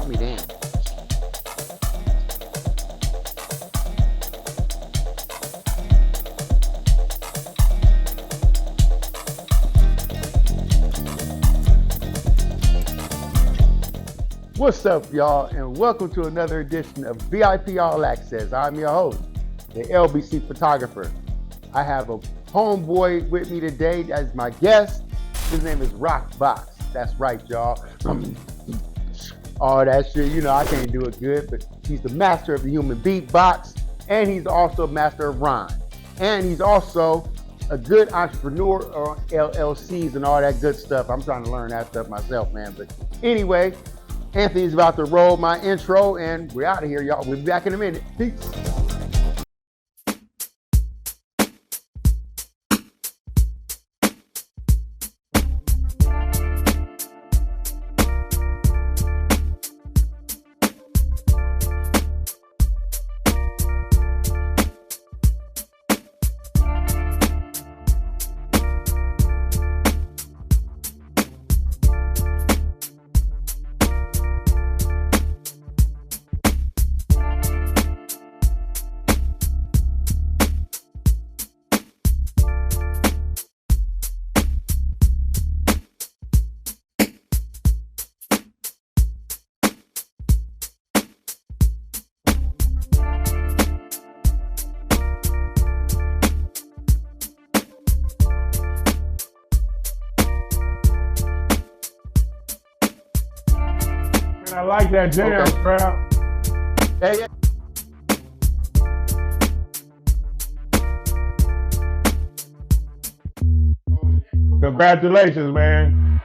me down. What's up, y'all, and welcome to another edition of VIP All Access. I'm your host, the LBC Photographer. I have a homeboy with me today as my guest. His name is ROC BOX. That's right, y'all. All that shit, you know, I can't do it good, but he's the master of the human beatbox, and he's also a master of rhyme. And he's also a good entrepreneur on LLCs and all that good stuff. I'm trying to learn that stuff myself, man. But anyway, Anthony's about to roll my intro, and we're out of here, y'all. We'll be back in a minute. Peace. I like that jam, crowd. Yeah. Congratulations, man.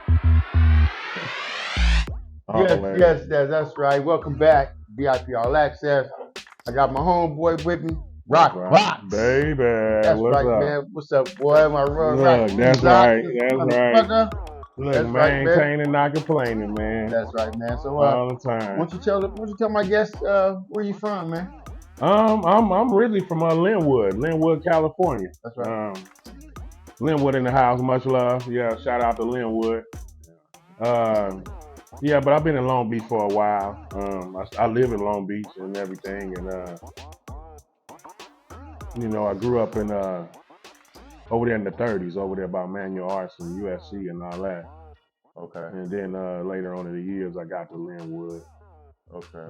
Yes, that's right. Welcome back, VIP All Access. I got my homeboy with me, ROC BOX. Baby, That's what's right, up? Man. What's up, boy? My Look, that's right. Look, That's maintaining, right, not complaining, man. That's right, man. So, all the time. why don't you tell my guests where you from, man? I'm really from Linwood, California. That's right. Linwood in the house, much love. Yeah, shout out to Linwood. Yeah, but I've been in Long Beach for a while. I live in Long Beach and everything, and you know, I grew up in over there in the 30s, over there by Manual Arts and USC and all that. Okay. And then later on in the years, I got to Linwood. Okay.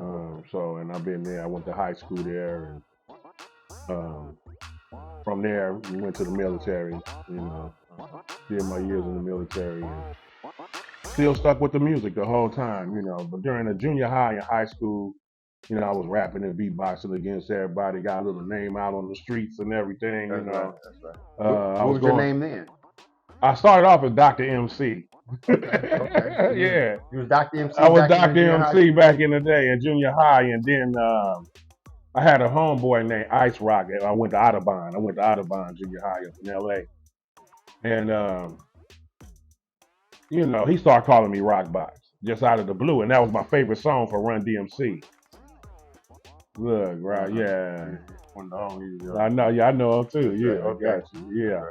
So, and I've been there. I went to high school there, and from there, we went to the military. You know, did my years in the military, and still stuck with the music the whole time. You know, but during the junior high and high school, you know, I was rapping and beatboxing against everybody. Got a little name out on the streets and everything. That's you know, right. That's right. What was your name then? I started off as Dr. MC. Okay. Yeah. You was Dr. MC. I was Dr. MC back in the day in junior high, and then I had a homeboy named Ice Rock. I went to Audubon Junior High up in LA. And you know, he started calling me ROC BOX just out of the blue, and that was my favorite song for Run DMC. Look, right, yeah. I know, yeah, I know him too. Yeah, okay. I got you. Yeah.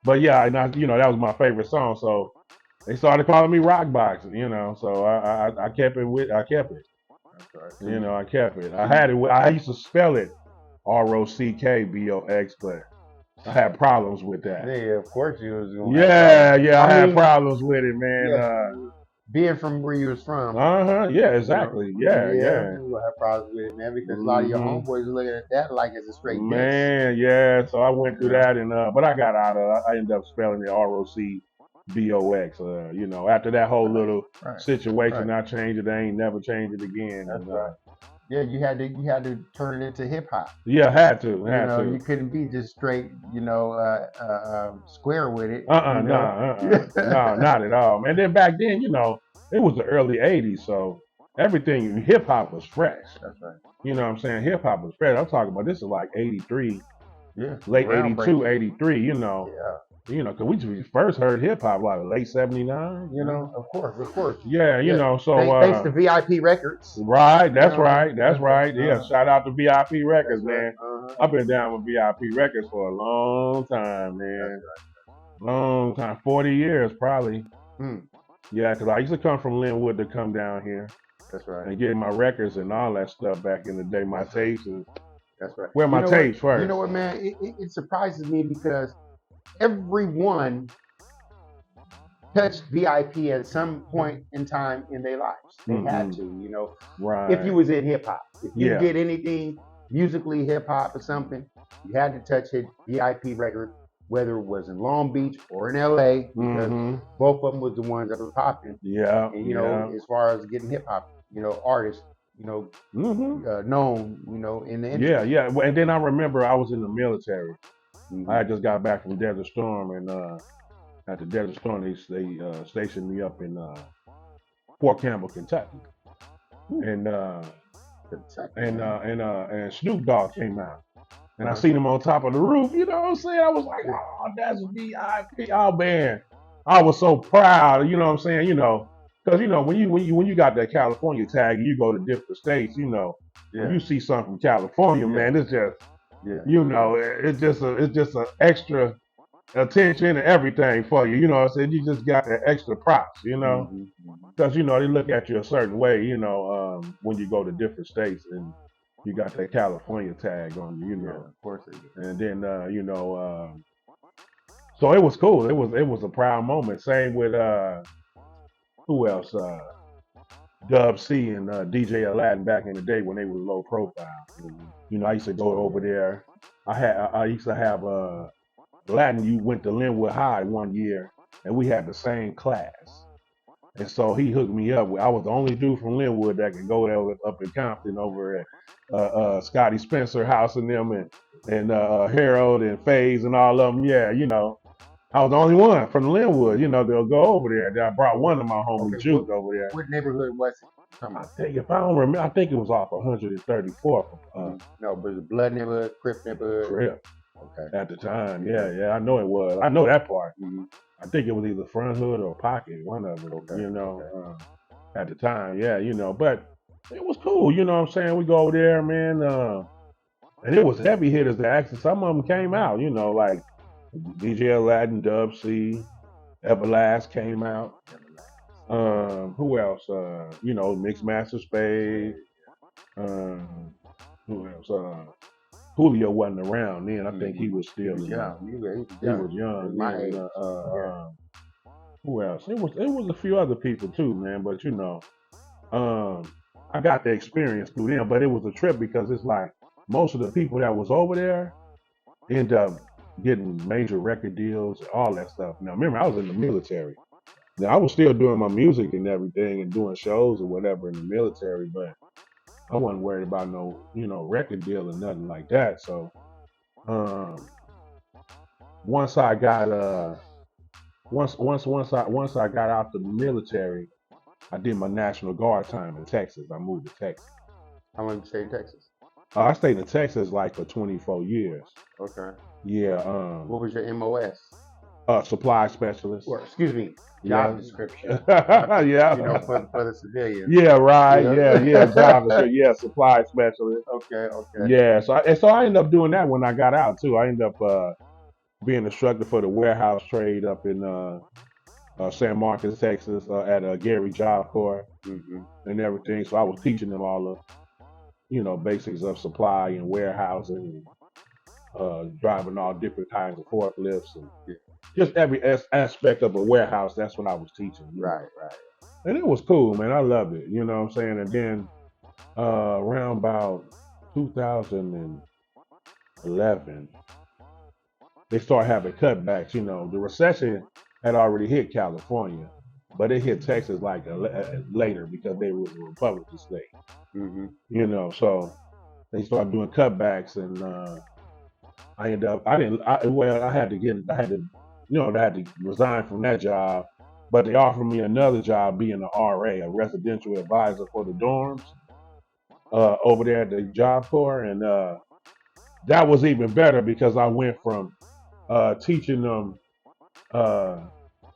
But yeah, and you know, that was my favorite song, so they started calling me ROC BOX, you know, so I kept it. That's right. You know, I kept it. I used to spell it ROC BOX, but I had problems with that. Yeah, of course you was going I had problems with it, man. Yeah, being from where you was from. Yeah, exactly. You know, yeah. You will have problems with it, man, because a lot of your homeboys are looking at that like it's a straight diss. Man, yeah. So I went through that, and but I got out of it. I ended up spelling it ROC BOX. You know, after that whole little situation, I changed it. I ain't never changed it again. That's right. Yeah, you had to turn it into hip hop. Yeah, had to. You couldn't be just straight, square with it. No, not at all, man. Then back then, you know, it was the early '80s, so everything hip hop was fresh. That's right. You know what I'm saying? Hip hop was fresh. I'm talking about this is like '83, late '82, '83. You know. Yeah. You know, because we first heard hip hop like late '79. You know, of course. Yeah, you know, so thanks to VIP Records. Right, that's right. Yeah, shout out to VIP Records, man. I've been down with VIP Records for a long time, man. Long time, 40 years probably. Yeah, because I used to come from Linwood to come down here. That's right. And getting my records and all that stuff back in the day, my tapes. That's right. Where my tapes first. You know what, man? It surprises me because everyone touched VIP at some point in time in their lives. They had to, you know. Right. If you was in hip hop, if you did anything musically hip hop or something, you had to touch a VIP record, whether it was in Long Beach or in LA, because both of them was the ones that were popping. Yeah. And you know, as far as getting hip hop, you know, artists, you know, known, you know, in the industry. Yeah. And then I remember I was in the military. I had just got back from Desert Storm, and at the Desert Storm, they stationed me up in Fort Campbell, Kentucky, and Snoop Dogg came out, and I seen him on top of the roof. You know what I'm saying? I was like, oh, that's VIP. Oh man, I was so proud. You know what I'm saying? You know, because you know when you got that California tag, you go to different states. You know, when you see something from California, man, it's just you know, it's just an extra attention and everything for you. You know what I'm saying? You just got that extra props, you know, because you know they look at you a certain way, you know, when you go to different states and you got that California tag on you, you know. Of course they do. And then you know, so it was cool. It was a proud moment. Same with who else? Dub C and DJ Aladdin back in the day when they were low profile. You know, I used to go over there. I used to have Aladdin. You went to Linwood High one year, and we had the same class. And so he hooked me up. I was the only dude from Linwood that could go there up in Compton over at Scotty Spencer house and them and Harold and FaZe and all of them. Yeah, you know, I was the only one from Linwood. You know, they'll go over there. I brought one of my homies, Juke, over there. What neighborhood was it? I think if I don't remember, I think it was off 134th. No, but it was a Blood neighborhood, Crip neighborhood. Crip. Okay. At the time, yeah, I know it was. I know that part. I think it was either Front Hood or Pocket, one of them. Okay. You know, at the time, yeah, you know, but it was cool. You know what I'm saying? We go over there, man, and it was heavy hitters that actually some of them came out. You know, like DJ Aladdin, Dub C, Everlast came out. Who else? You know, Mixmaster Spade. Who else? Julio wasn't around then. I think he was still young. He was young. Who else? It was a few other people too, man. But you know, I got the experience through them. But it was a trip because it's like most of the people that was over there end up getting major record deals and all that stuff. Now remember, I was in the military. Now I was still doing my music and everything and doing shows or whatever in the military, but I wasn't worried about no, you know, record deal or nothing like that. So once I got once I got out the military, I did my National Guard time in Texas. I moved to Texas. How long did you stay in Texas? I stayed in Texas like for 24 years. Okay. Yeah. What was your MOS? Supply specialist. Or, excuse me, job description. Yeah. You know, for the civilians. Yeah, right. Yeah. Job description. Yeah, supply specialist. Okay. Yeah. So I ended up doing that when I got out too. I ended up being an instructor for the warehouse trade up in San Marcos, Texas, at Gary Job Corps and everything. So I was teaching them all the, you know, basics of supply and warehousing, driving all different kinds of forklifts and just every aspect of a warehouse. That's what I was teaching. Right. And it was cool, man. I loved it. You know what I'm saying? And then around about 2011, they started having cutbacks. You know, the recession had already hit California, but it hit Texas like later because they were a Republican state. You know, so they started doing cutbacks, and I had to resign from that job, but they offered me another job being an RA, a residential advisor for the dorms over there at the Job Corps, and that was even better because I went from teaching them,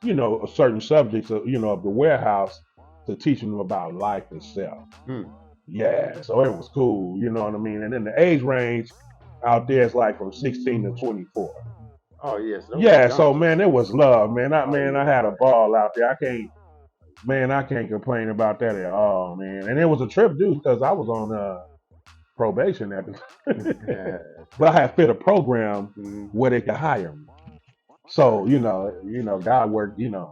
you know, certain subjects, you know, of the warehouse to teaching them about life itself. Yeah, so it was cool, you know what I mean? And then the age range out there is like from 16 to 24. Oh, yes. Yeah, so, man, it was love, man. I had a ball out there. I can't Man, I can't complain about that at all, man. And it was a trip, dude, because I was on probation at the time. But I had fit a program where they could hire me. So, God worked, yeah.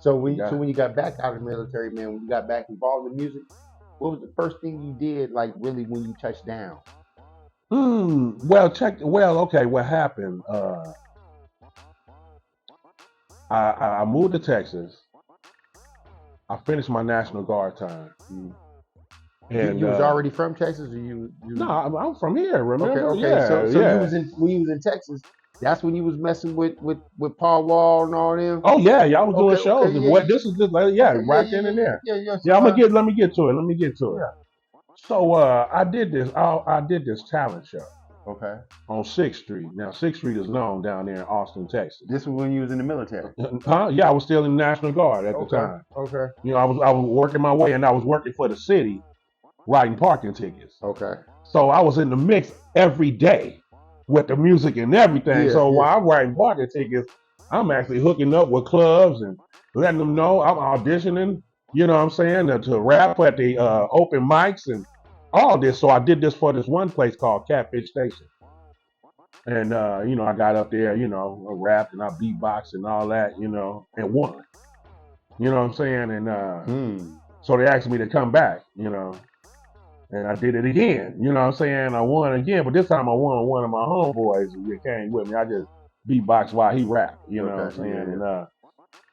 So when you got back out of the military, man, when you got back involved in music, what was the first thing you did, like really when you touched down? Okay, what happened? I moved to Texas. I finished my National Guard time. And you was already from Texas, or you? No, I'm from here. Remember? Okay. Yeah, so yeah. you was when you was in Texas. That's when you was messing with Paul Wall and all them. Oh yeah, y'all was doing shows. Okay, What this is just like, right then and there. Yeah. Let me get to it. Yeah. So I did this. I did this talent show. Okay. On 6th Street. Now 6th Street is known down there in Austin, Texas. This was when you was in the military. Yeah, I was still in the National Guard at the time. Okay. I was working my way, and I was working for the city, writing parking tickets. Okay. So I was in the mix every day with the music and everything. While I'm writing parking tickets, I'm actually hooking up with clubs and letting them know I'm auditioning, you know what I'm saying, to rap at the open mics and all this. So I did this for this one place called Catfish Station. And, I got up there, I rapped and I beatboxed and all that, and won. You know what I'm saying? And so they asked me to come back, and I did it again. You know what I'm saying? I won again, but this time I won one of my homeboys who came with me. I just beatboxed while he rapped, you know what I'm saying?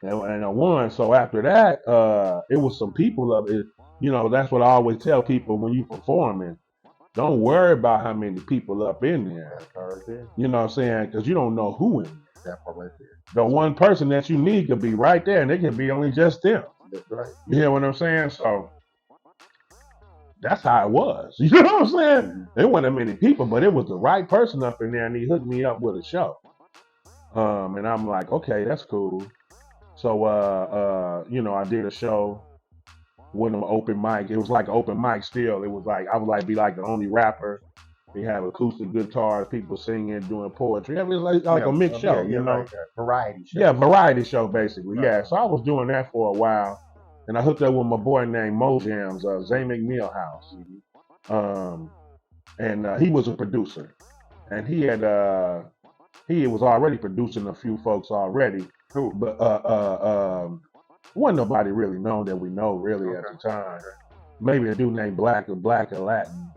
And I won. So after that, it was some people up it. That's what I always tell people when you performing. Don't worry about how many people up in there. You know what I'm saying? Because you don't know who in there. The one person that you need could be right there, and it can be only just them. That's right. You hear what I'm saying? So that's how it was. You know what I'm saying? There wasn't many people, but it was the right person up in there, and he hooked me up with a show. And I'm like, okay, that's cool. So, I did a show with an open mic. It was like an open mic still. It was like, I would be like the only rapper. They have acoustic guitars, people singing, doing poetry. It was like a mixed show, Like a variety show. Yeah, variety show, basically. Right. Yeah, so I was doing that for a while. And I hooked up with my boy named Mo Jams, Zay McNeil House. And he was a producer. And he was already producing a few folks already. Cool. But wasn't nobody really known that we know really at the time. Maybe a dude named Black Latin.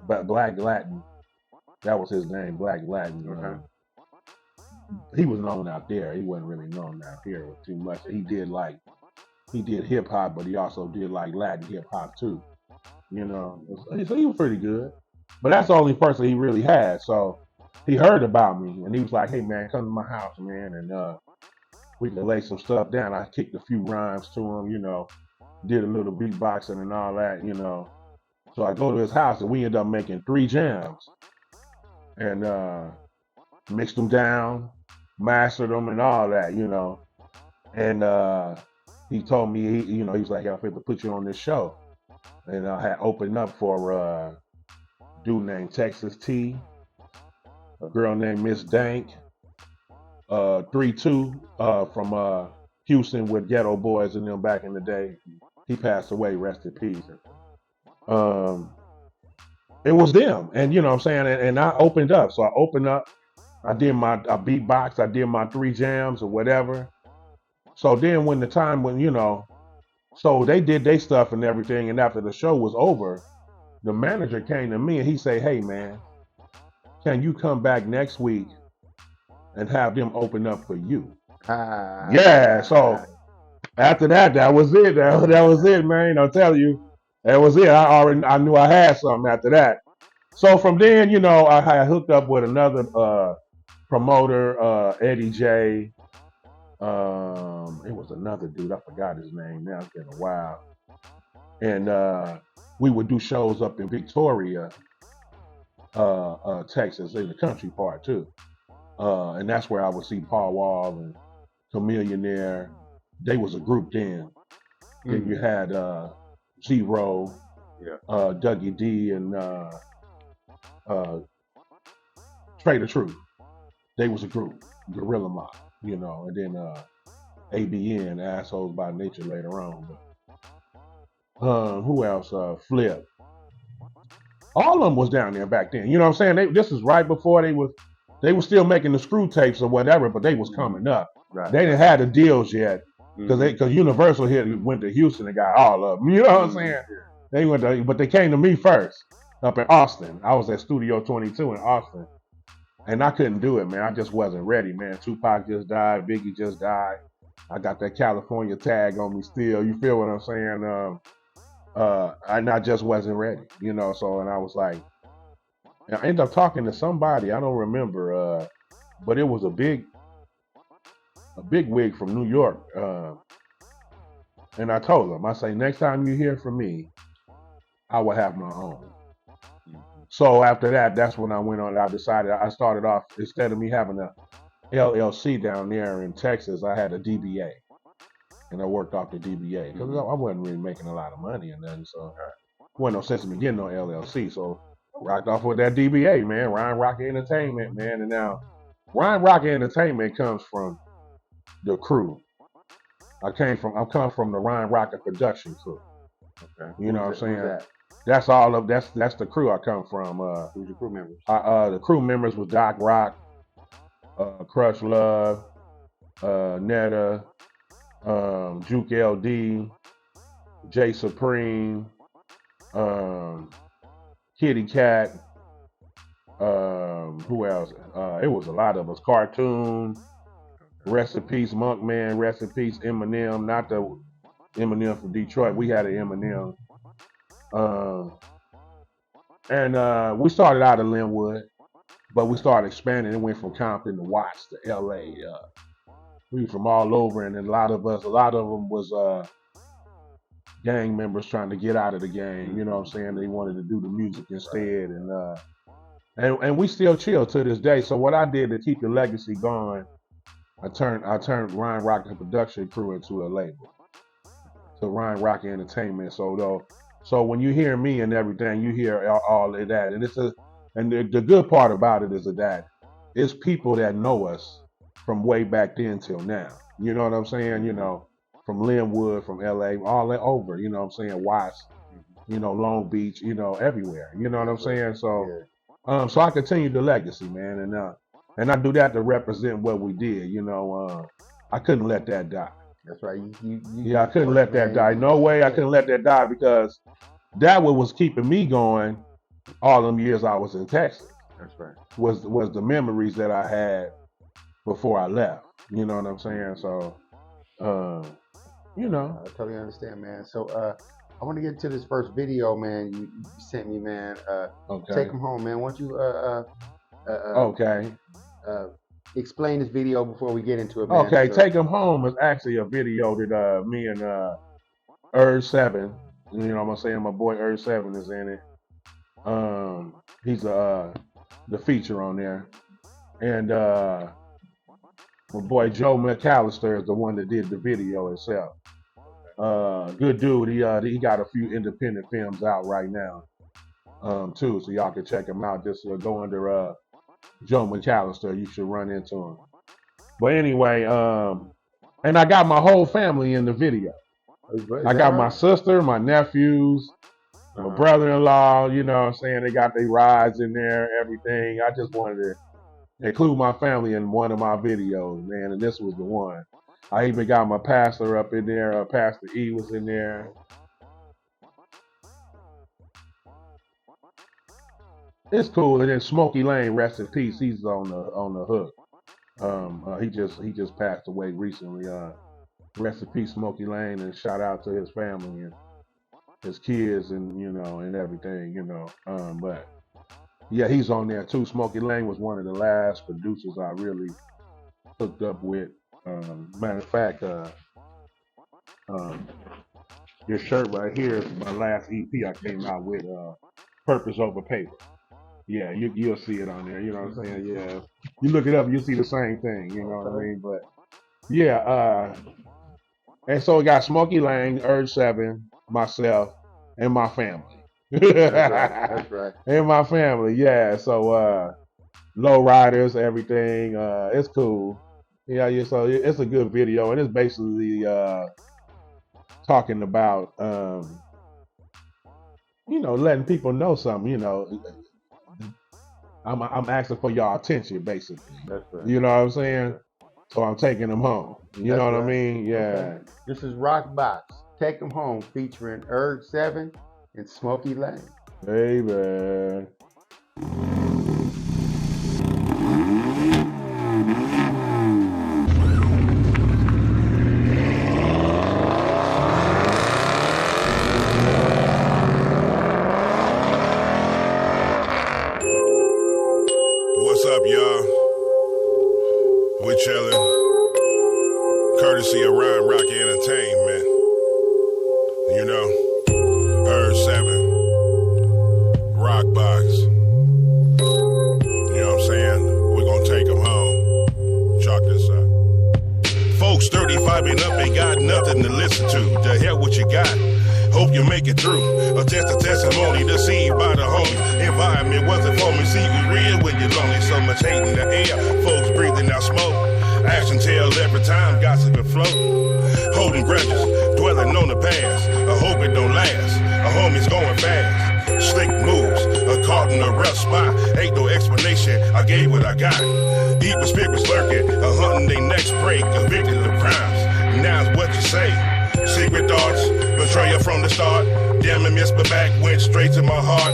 That was his name, Black Latin. He was known out there. He wasn't really known out here too much. He did hip hop, but he also did like Latin hip hop too. So he was pretty good. But that's the only person he really had. So he heard about me and he was like, "Hey man, come to my house, man, and we can lay some stuff down." I kicked a few rhymes to him, did a little beatboxing and all that, So I go to his house and we end up making 3 jams and mixed them down, mastered them and all that, And he told me, he was like, "I'm going to put you on this show." And I had opened up for a dude named Texas T, a girl named Miss Dank, 3-2 from Houston with Ghetto Boys and them back in the day. He passed away, rest in peace. It was them, and you know what I'm saying, and I opened up. So I opened up, I beatbox, I did my 3 jams or whatever. So then when so they did their stuff and everything, and after the show was over, the manager came to me and he said, "Hey man, can you come back next week and have them open up for you?" Yeah, so after that was it. That was it, man. I'll tell you. That was it. I knew I had something after that. So from then, I had hooked up with another promoter, Eddie J. It was another dude. I forgot his name now. It's been a while. And we would do shows up in Victoria, Texas, in the country part too. And that's where I would see Paul Wall and Chamillionaire. They was a group then. Then you had Zero, Dougie D, and Trade the Truth. They was a group, Gorilla Mob, and then ABN, Assholes by Nature, later on. But who else? Flip. All of them was down there back then. You know what I'm saying? This is right before they were still making the screw tapes or whatever, but they was coming up. Right. They didn't have the deals yet because Universal went to Houston and got all of them. You know what I'm saying? They went to, but they came to me first up in Austin. I was at Studio 22 in Austin, and I couldn't do it, man. I just wasn't ready, man. Tupac just died, Biggie just died. I got that California tag on me still. You feel what I'm saying? I just wasn't ready, you know. So, and I was like, I ended up talking to somebody, I don't remember, but it was a big wig from New York. And I told him, I say, next time you hear from me, I will have my own. So after that, that's when I went on. I decided, I started off, instead of me having a LLC down there in Texas, I had a DBA. And I worked off the DBA because I wasn't really making a lot of money and then, so wasn't no sense in me getting no LLC. So I rocked off with that DBA, man, Ryan Rock Entertainment, man. And now Ryan Rock Entertainment comes from the crew. I come from the Ryan Rocket production crew. Okay. You know what I'm saying? That's the crew I come from. Who's your crew members? The crew members was Doc Rock, Crush Love, Netta, Juke LD, Jay Supreme, Kitty Cat, who else? It was a lot of us. Cartoon, rest in peace, Monkman, rest in peace, Eminem, not the Eminem from Detroit. We had an Eminem. And we started out in Linwood, but we started expanding. It went from Compton to Watts to LA. We were from all over, and then a lot of them was gang members trying to get out of the game. You know what I'm saying? They wanted to do the music instead, and we still chill to this day. So what I did to keep the legacy going, I turned Ryan Rock and production crew into a label, so Ryan Rock Entertainment. So when you hear me and everything, you hear all of that, and the good part about it is that it's people that know us from way back then till now. You know what I'm saying? You know, from Linwood, from LA, all over, you know what I'm saying, Watts, you know, Long Beach, you know, everywhere. You know what I'm saying? So so I continue the legacy, man, and I do that to represent what we did, you know. I couldn't let that die. That's right. I couldn't let that die. No way I couldn't let that die, because that was keeping me going all them years I was in Texas. That's right. Was the memories that I had before I left. You know what I'm saying? So, you know. I totally understand, man. So, I want to get into this first video, man. You sent me, man. Okay. Take them home, man. Why don't you, okay. Explain this video before we get into it, man. Okay, so, Take Them Home is actually a video that me and Urge7, you know what I'm saying, my boy Urge7 is in it. He's the feature on there. And my boy Joe McAllister is the one that did the video itself. Good dude. He got a few independent films out right now, too. So y'all can check him out. Just go under Joe McAllister. You should run into him. But anyway, and I got my whole family in the video. I got my sister, my nephews, my brother-in-law. You know what I'm saying? They got their rides in there, everything. I just wanted to include my family in one of my videos, man, and this was the one. I even got my pastor up in there. Pastor E was in there. It's cool. And then Smokey Lane, rest in peace. He's on the hook. He just passed away recently. Rest in peace, Smokey Lane, and shout out to his family and his kids and and everything. But yeah, he's on there too. Smokey Lane was one of the last producers I really hooked up with. Matter of fact, this shirt right here is my last EP I came out with, Purpose Over Paper. Yeah, you'll see it on there, you know what I'm saying? Yeah. You look it up, you'll see the same thing, you know what I mean? But yeah, and so we got Smokey Lane, Urge7, myself, and my family. That's right. And my family, yeah. So low riders, everything. It's cool. Yeah. So it's a good video, and it's basically talking about letting people know something. I'm asking for y'all attention, basically. That's right. You know what I'm saying? So I'm taking them home. You know what I mean? Yeah. Okay. This is ROC BOX. Take them home, featuring Erg 7 and Smokey Lane. Baby. What's up, y'all? We chillin'. Courtesy of Ryan Rocky Entertainment. You know, Earth 7, ROC BOX. You know what I'm saying? We're gonna take them home. Chalk this up. Folks 35 and up ain't got nothing to listen to. The hell what you got? Hope you make it through. A testimony deceived by the homie. Environment wasn't for me. See, we real when you're lonely. So much hate in the air. Folks breathing out smoke. Action tell every time gossip and flow. Holding grudges, dwelling on the past. I hope it don't last. A homie's going fast. Slick moves, caught in a rough spot. Ain't no explanation. I gave what I got. Evil spirits lurking, hunting they next break. Convicted of crimes. Now it's what you say. Secret thoughts, betrayal from the start. Damn it, missed my back, went straight to my heart.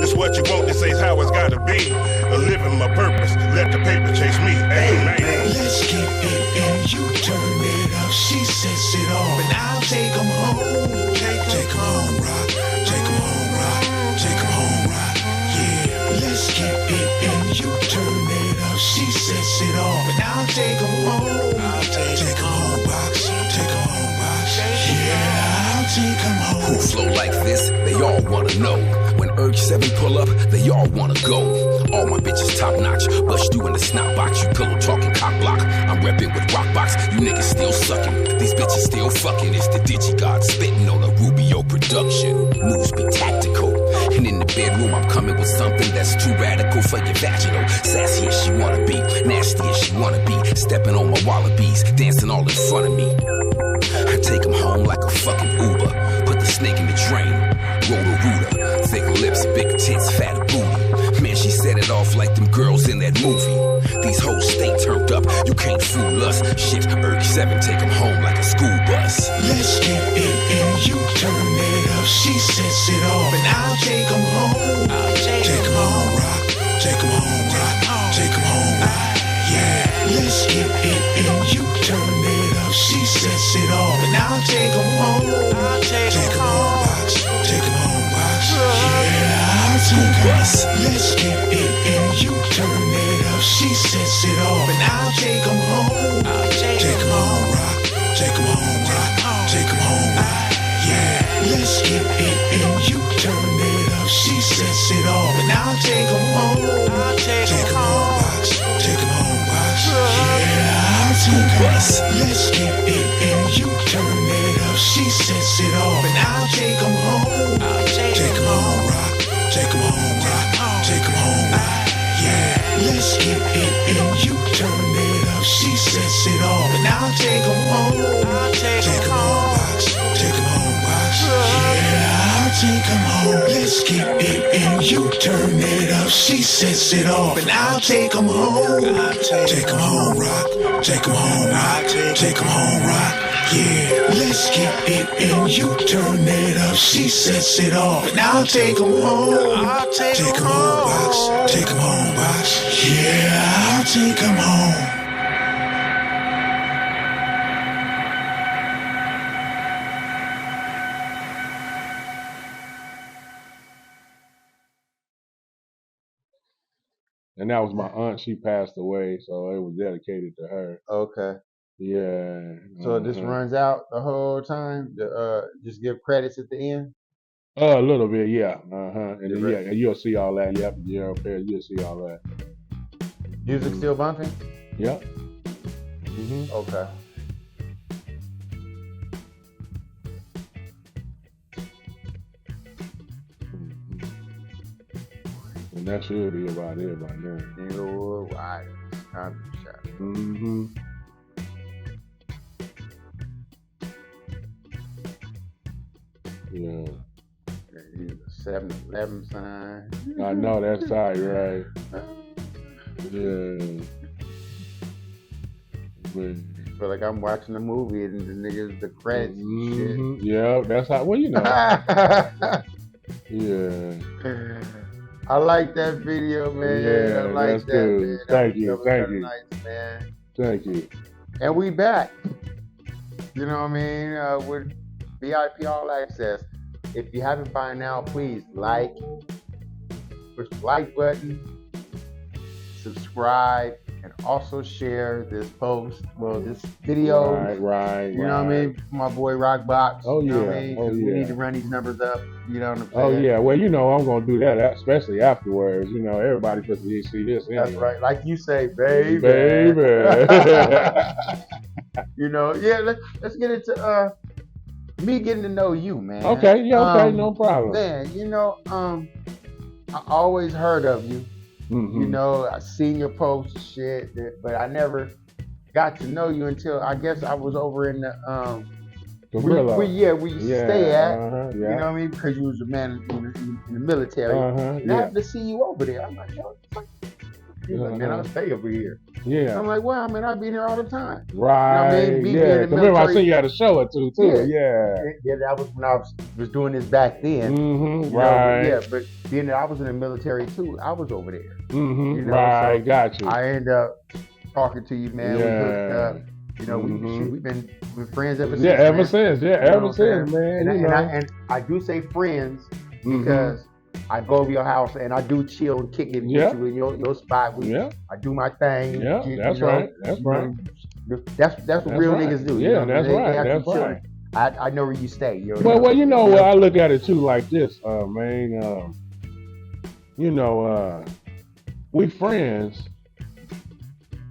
This what you want, this ain't how it's gotta be. Living my purpose, let the paper chase me. Amen. Let's keep it and you turn it up. She sets it off, and I'll take them home. Take them home, rock. Take them home, rock. Take them home, rock. Yeah. Let's keep it and you turn it up. She sets it off, and I'll take them home. Take them home, box. Take them home, box. Yeah, I'll take them home. Who flow like this? They all wanna know. When Urge 7 pull up, they all wanna go. All my bitches top notch, bust you in the snot box. You pillow talking cock block. I'm reppin' with ROC BOX. You niggas still suckin'. These bitches still fucking. It's the DigiGod spittin' on a Rubio production. Moves be tactical. And in the bedroom, I'm coming with something that's too radical for your vaginal. Sassy as she wanna be, nasty as she wanna be. Stepping on my wallabies, dancing all in front of me. I take them home like a fucking Uber. Put the snake in the drain, roll the rooter. Thick lips, big tits, fat booty. Man, she set it off like them girls in that movie. These hoes stay turned up, you can't fool us. Shit, Erg 7, take them home like a school bus. Let's keep it and you turn it up. She sets it off, and I'll take them home. Take them home, rock. Take them home, rock. Take them home, rock. Yeah. Let's keep it and you turn it up. She sets it off, and I'll take them home. Take them home, box. Take them home, box. Yeah, I'll take them home. Let's keep it and you turn it up. She sets it off, and I'll take them home. Take them home, rock. Take them home, rock. Take them home, rock. Yeah. Let's keep it and you turn it up. She sets it off, and I'll take them home. Take them home, box. Take them home, box. Yeah, I'll take them home. Let's keep it and you turn it up. She sets it off, and I'll take them home. Take them home, rock. Take them home, rock. Take them home, rock. Yeah. Let's keep it and you turn it up. She sets it off, and I'll take them home. Take them home, box. Take them home, box. Yeah, I'll take them home. Let's keep it and you turn it up. She sets it off, and I'll take them home. Take them home, rock. Take them home, rock. Take them home, rock. Yeah. Let's keep it and you turn it up. She sets it off, and I'll take them home. Take them home, box. Take them home, box. Yeah, I'll take them home. And that was my aunt. She passed away, so it was dedicated to her. Okay. Yeah. So this runs out the whole time? Just give credits at the end? A little bit, yeah. And then, yeah, and you'll see all that. Yep. Yeah, okay, you'll see all that. Music still bumping? Yep. Okay. And that should be about it right now. Inglewood Riders. Time to shot. Yeah. 7-Eleven sign. I know that's tight, right? Yeah. I feel like I'm watching a movie and the niggas, the credits and shit. Yeah, that's how. Well, you know. Yeah. I like that video, man. Yeah, I like that's that, good. man. Thank you, That was thank kinda you. Nice, man. Thank you. And we back. You know what I mean? With VIP All Access. If you haven't by now, please push the like button, subscribe, and also share this post, this video. Right. You know what I mean? My boy ROC BOX. Oh, You know yeah. what I mean? Oh, 'Cause we yeah. need to run these numbers up. You know what I'm saying? Oh yeah. Well, you know I'm gonna do that, especially afterwards. You know, everybody gets to see this. That's anyway. right. Like you say, baby. Baby. You know, yeah, let's get into me getting to know you, man. Okay. Yeah. Okay. No problem. Man, you know, I always heard of you. Mhm. You know, I seen your posts and shit, but I never got to know you until I guess I was over in the Gorilla. where you stay at. Yeah. You know what I mean? Because you was a man in the military. And I Yeah. happened to see you over there. I'm like, yo, what the fuck? He's like, man, I'll stay over here. Yeah. I'm like, well, man, I've been here all the time. Right. You know what I mean? Me being Yeah. in the Remember, I military- seen you had a show or two too. Yeah. Yeah, that was when I was doing this back then. Mhm. You know, Right. yeah, but then I was in the military too. I was over there. Mhm. You know, Right. so Got you. I ended up talking to you, man. Yeah. We hooked up. You know, Mhm. we've been friends ever since. Yeah. Ever man. since. Yeah. You know Ever what I'm since, saying? man. And, you know. and I do say friends Mhm. because I go over your house and I do chill and kick it Yeah. with you in your spot. Yeah. I do my thing. Yeah. you That's know. right. That's right. That's what real right. niggas do. Yeah, you know? that's They right. have That's to chill. right. I know where you stay. Well, you know what? I look at it too like this, man. You know, we friends,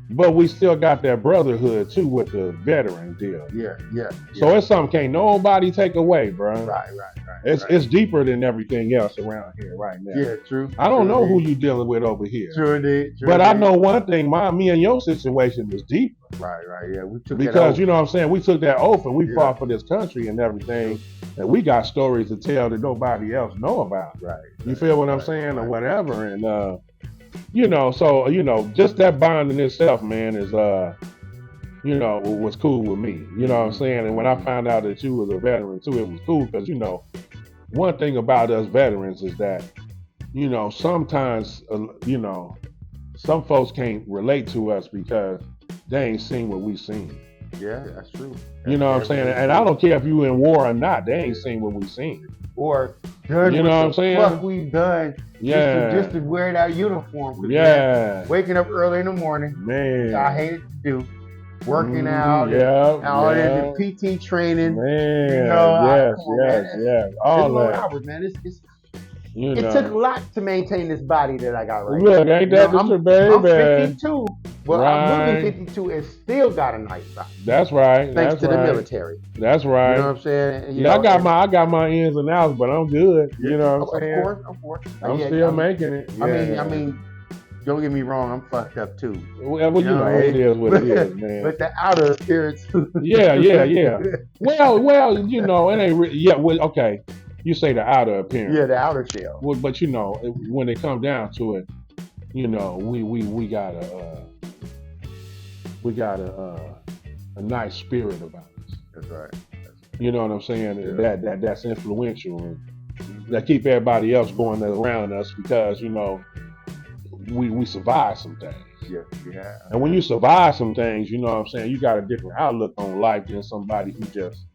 but we still got that brotherhood too with the veteran deal. Yeah. So it's something can't nobody take away, bro. Right. It's deeper than everything else around here right now. Yeah, true. I don't True know who indeed. you dealing with over here, True indeed. but I know one thing: me and your situation was deep Right. Yeah, we took because you know what I'm saying. We took that oath and we Yeah. fought for this country and everything, and we got stories to tell that nobody else know about. Right. You feel what I'm saying, or whatever, and you know, so you know, just that bond in itself, man, is you know, was cool with me. You know what I'm saying? And when I found out that you was a veteran too, it was cool because you know, one thing about us veterans is that you know sometimes you know some folks can't relate to us because they ain't seen what we seen. Yeah, that's true. You know what I'm saying? And I don't care if you in war or not, they ain't seen what we seen. Or done You know what I'm saying? Fuck we done. Yeah. Just to wear that uniform. 'Cause, Yeah. man, waking up early in the morning. Man. I hated to do. Working Mhm, out. Yeah. And all yeah. that, the PT training. Man. You know, yes. All It's long that. hours, man. You It know. took a lot to maintain this body that I got right Look, now. ain't You that know, the truth, baby? I'm 52. Well, I'm Right. moving 52 and still got a nice body. That's right. Thanks That's to right. the military. That's right. You know what I'm saying? Yeah, I got my ins and outs, but I'm good. You know what I'm saying? Of course. I'm Yeah, still making it. I Yeah. mean, don't get me wrong, I'm fucked up too. Well, you know, it is what it is, man. But the outer appearance. Yeah. Well, you know, it ain't. Yeah. Well, okay. You say the outer appearance. Yeah, the outer shell. Well, but you know, when it comes down to it, you know, we got a nice spirit about us. That's right. You know what I'm saying? Yeah. That's influential and that keep everybody else going around us because you know we survive some things. Yeah. And when you survive some things, you know what I'm saying, you got a different outlook on life than somebody who just,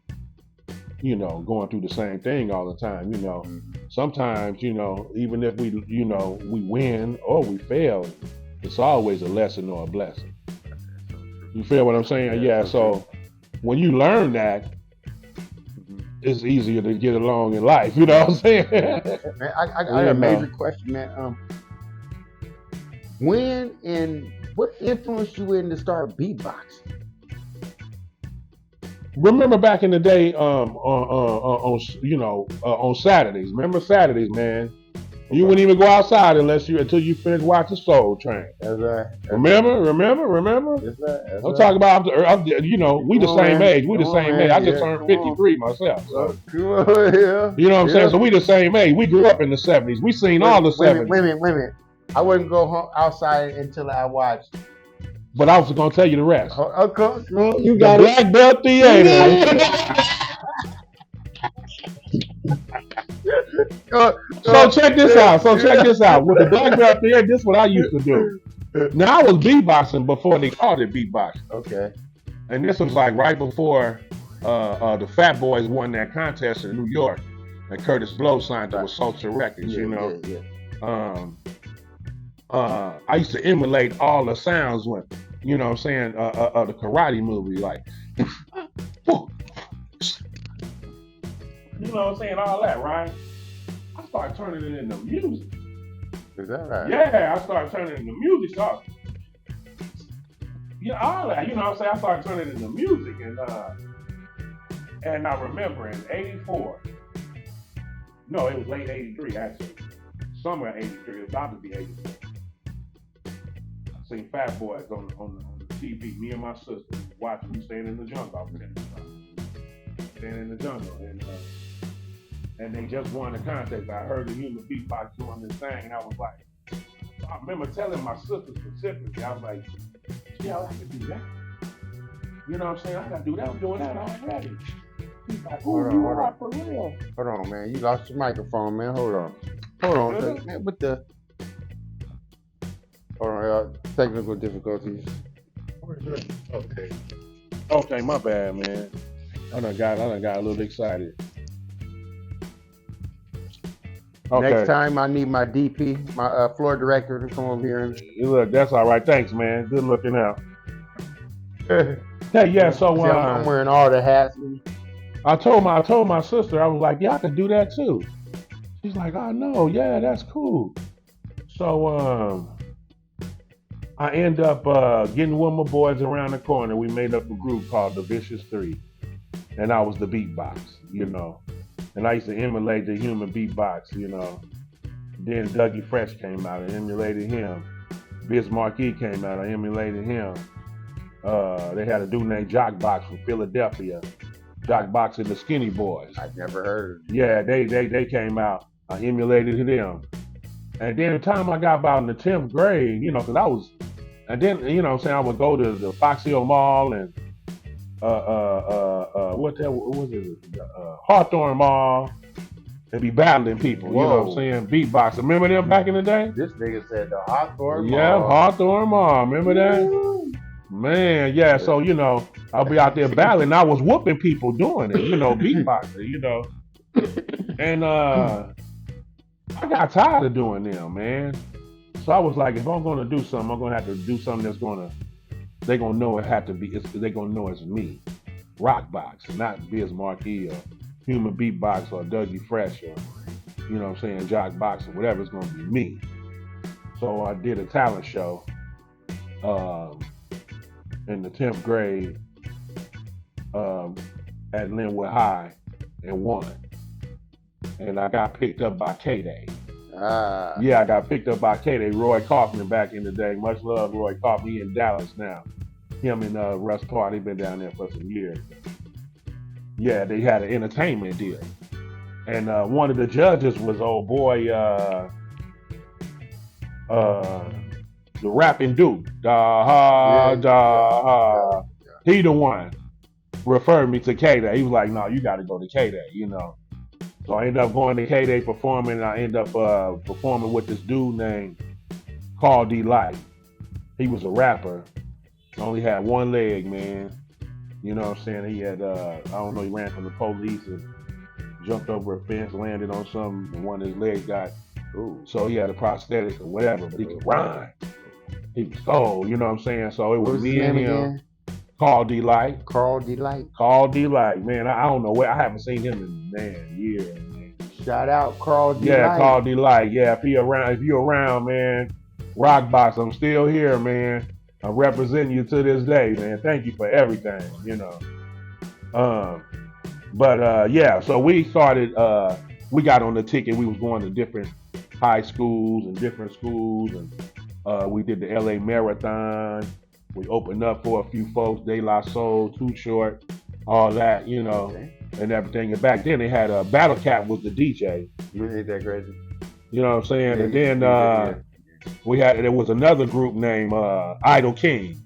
you know, going through the same thing all the time. You know, sometimes, you know, even if we, you know, we win or we fail, it's always a lesson or a blessing. You feel what I'm saying? Yeah. So when you learn that, it's easier to get along in life. You know what I'm saying? Man, I got a major question, man. When and what influenced you in to start beatboxing? Remember back in the day, on you know, on Saturdays. Remember Saturdays, man. You wouldn't even go outside until you finish watching Soul Train. That's right. Remember? That's right. I'm talking about, you know, we the same age. We the same age. I just turned 53 myself. So. Come on, yeah. You know what I'm saying? So we the same age. We grew up in the 70s. We seen all the 70s. Women. I wouldn't go home outside until I watched. But I was going to tell you the rest. Okay. You The got Black Belt Theater. So check this out. With the Black Belt Theater, this is what I used to do. Now I was beatboxing before they called it beatboxing. Okay. And this was like right before the Fat Boys won that contest in New York. And Curtis Blow signed it with Social Records, you know. I used to emulate all the sounds when, you know what I'm saying, the karate movie, like, you know what I'm saying, all that, right? I started turning it into music. Is that right? Yeah, I started turning it into music. So, yeah, all that, you know what I'm saying? I started turning it into music. And I remember in 84, no, it was late 83, actually. Somewhere 83, it was about to be 84. Seen Fat Boys on the TV. Me and my sister watching. We staying in the jungle. I was staying in the jungle, and they just won the contest. I heard the human beatbox doing this thing, and I was like, I remember telling my sister specifically. I was like, yeah, I can do that. You know what I'm saying? I can do that. I'm doing that already. He's like, Hold on. for real. Hold on, man. You lost your microphone, man. Hold on. Man, what the? Hold on, y'all. Technical difficulties. Okay, my bad, man. I done got a little excited. Okay. Next time I need my DP, my floor director, to come over here and Look, that's all right. Thanks, man. Good looking out. Hey, yeah. So see, I'm wearing all the hats. I told my sister, I was like, yeah, I could do that too. She's like, oh no, yeah, that's cool. So I end up getting with my boys around the corner. We made up a group called the Vicious Three, and I was the beatbox, you know. And I used to emulate the human beatbox, you know. Then Dougie Fresh came out, I emulated him. Biz Marquis came out, I emulated him. They had a dude named Jock Box from Philadelphia. Jock Box and the Skinny Boys. I've never heard. Yeah, they came out. I emulated them. And then the time I got about in the 10th grade, you know, because I was, and then, you know what I'm saying, I would go to the Fox Hill Mall and Hawthorne Mall and be battling people. Whoa. You know what I'm saying? Beatboxing. Remember them back in the day? This nigga said the Hawthorne Mall. Yeah, Hawthorne Mall. Remember that? Woo. Man, yeah. So, you know, I'll be out there battling. I was whooping people doing it, you know, beatboxing, you know. And I got tired of doing them, man. So I was like, if I'm gonna do something, I'm gonna have to do something that's they're gonna know it had to be, they're gonna know it's me. ROC BOX, not Biz Marquis or Human Beatbox or Dougie Fresh or, you know what I'm saying, Jock Box or whatever, it's gonna be me. So I did a talent show in the 10th grade at Linwood High and won. And I got picked up by K-Day. Yeah, I got picked up by K-Day. Roy Kaufman back in the day. Much love, Roy Kaufman. He in Dallas now. Him and Russ Parr, they been down there for some years. Yeah, they had an entertainment deal. And one of the judges was old boy, the rapping dude. He the one referred me to K-Day. He was like, no, you got to go to K-Day, you know. So I ended up going to K-Day performing, and I ended up performing with this dude named Carl D. Light. He was a rapper. Only had one leg, man. You know what I'm saying? He had, I don't know, he ran from the police and jumped over a fence, landed on something, and one of his legs got, so he had a prosthetic or whatever, but he could rhyme. He was cold, you know what I'm saying? So it was me and him. Again? Carl D. Light. Carl D. Light. Carl D. Light, man. I don't know where. I haven't seen him in years. Man. Shout out Carl D. Light. Yeah, Carl D. Light. Yeah, if you're around, man. ROC BOX, I'm still here, man. I'm representing you to this day, man. Thank you for everything, you know. Yeah. So we started. We got on the ticket. We was going to different high schools and different schools, and we did the LA Marathon. We opened up for a few folks, De La Soul, Too Short, all that, you know, and everything. And back then they had Battle Cat was the DJ. Ain't that crazy? You know what I'm saying? And then there was another group named Idol King.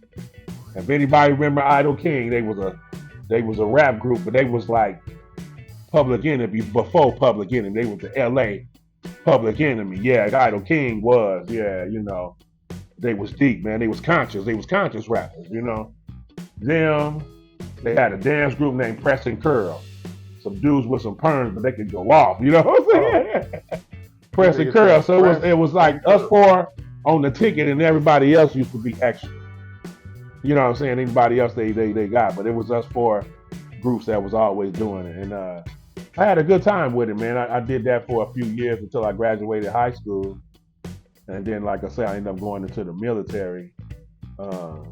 If anybody remember Idol King, they was a rap group, but they was like Public Enemy before Public Enemy. They was the LA Public Enemy. Yeah, Idol King was, yeah, you know. They was deep, man. They was conscious. They was conscious rappers, you know. They had a dance group named Press and Curl. Some dudes with some perms, but they could go off, you know what I'm saying? Press and Curl. So it was like us four on the ticket, and everybody else used to be extra. You know what I'm saying? Anybody else they got, but it was us four groups that was always doing it. And I had a good time with it, man. I did that for a few years until I graduated high school. And then, like I said, I ended up going into the military. But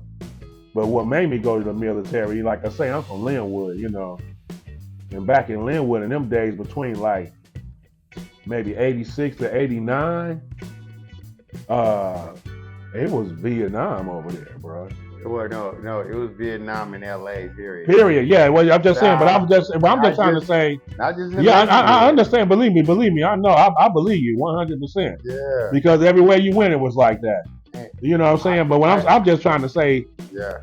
what made me go to the military, like I say, I'm from Linwood, you know. And back in Linwood in them days between like maybe 86 to 89, it was Vietnam over there, bro. Well, no, it was Vietnam and LA, period. Period, yeah. Well, I'm just saying, but I'm just trying to say. Not just yeah, I understand. Believe me. I know. I believe you 100%. Yeah. Because everywhere you went, it was like that. You know what I'm saying? But when I'm just trying to say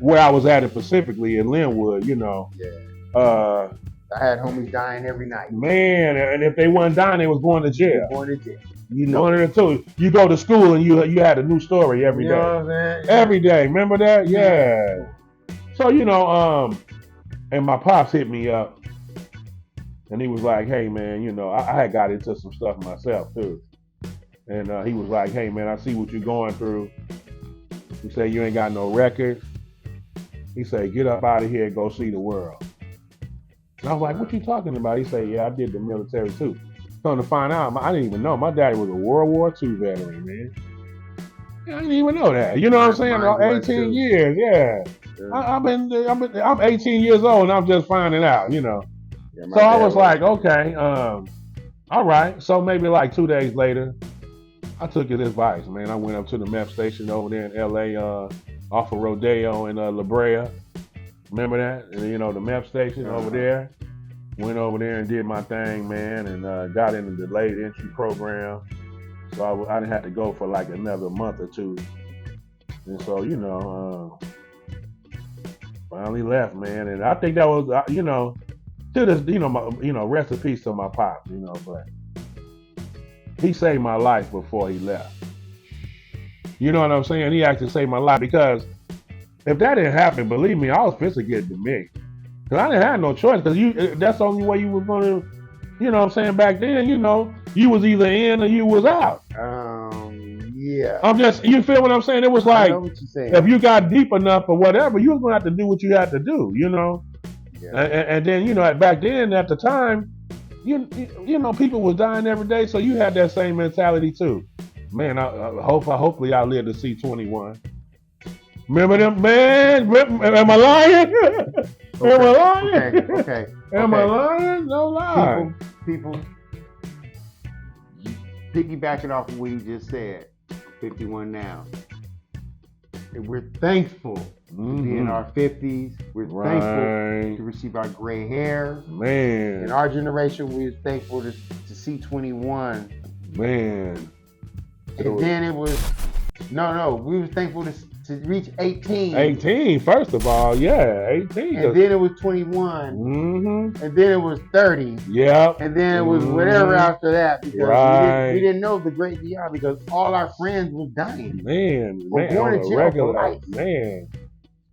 where I was at it specifically in Linwood, you know. Yeah. I had homies dying every night. Man, and if they weren't dying, they was going to jail. Going to jail. You know, one of the two. You go to school and you had a new story every day. You know what I'm saying? Every day. Remember that? Yeah. So, you know, and my pops hit me up and he was like, hey, man, you know, I had got into some stuff myself, too. And he was like, hey, man, I see what you're going through. He said, you ain't got no records. He said, get up out of here and go see the world. And I was like, what you talking about? He said, yeah, I did the military, too. Come to find out, I didn't even know. My daddy was a World War II veteran, man. I didn't even know that. You know what I'm saying? 18 years, yeah. I'm 18 years old and I'm just finding out, you know. Yeah, so I was like, okay, all right. So maybe like 2 days later, I took his advice, man. I went up to the meth station over there in LA, off of Rodeo in La Brea. Remember that? And, you know, the meth station over there. Went over there and did my thing, man, and got in the delayed entry program. So I didn't have to go for like another month or two. And so, you know, finally left, man. And I think that was, you know, to this, rest in peace to my pop, you know, but he saved my life before he left. You know what I'm saying? He actually saved my life because if that didn't happen, believe me, I was supposed to get to me. Cause I didn't have no choice, cause that's the only way you was gonna, you know what I'm saying, back then, you know, you was either in or you was out. Yeah. You feel what I'm saying? It was like, I know what you're saying. If you got deep enough or whatever, you was gonna have to do what you had to do, you know? Yeah. And then, you know, back then, at the time, you know, people was dying every day, so you had that same mentality too. Man, hopefully I live to see 21. Remember them, man? Am I lying? Okay. Am I lying? Okay. Am I lying? No lie. People, piggybacking off of what you just said, 51 now. And we're thankful to be in our 50s. We're thankful to receive our gray hair. Man. In our generation, we're thankful to see 21. Man. And then it was, we were thankful to reach 18. 18, first of all, yeah, 18. And then it was 21. Mm-hmm. And then it was 30. Yep. And then it was whatever after that because we didn't know the great beyond because all our friends were dying. Man, going to jail for life. Man.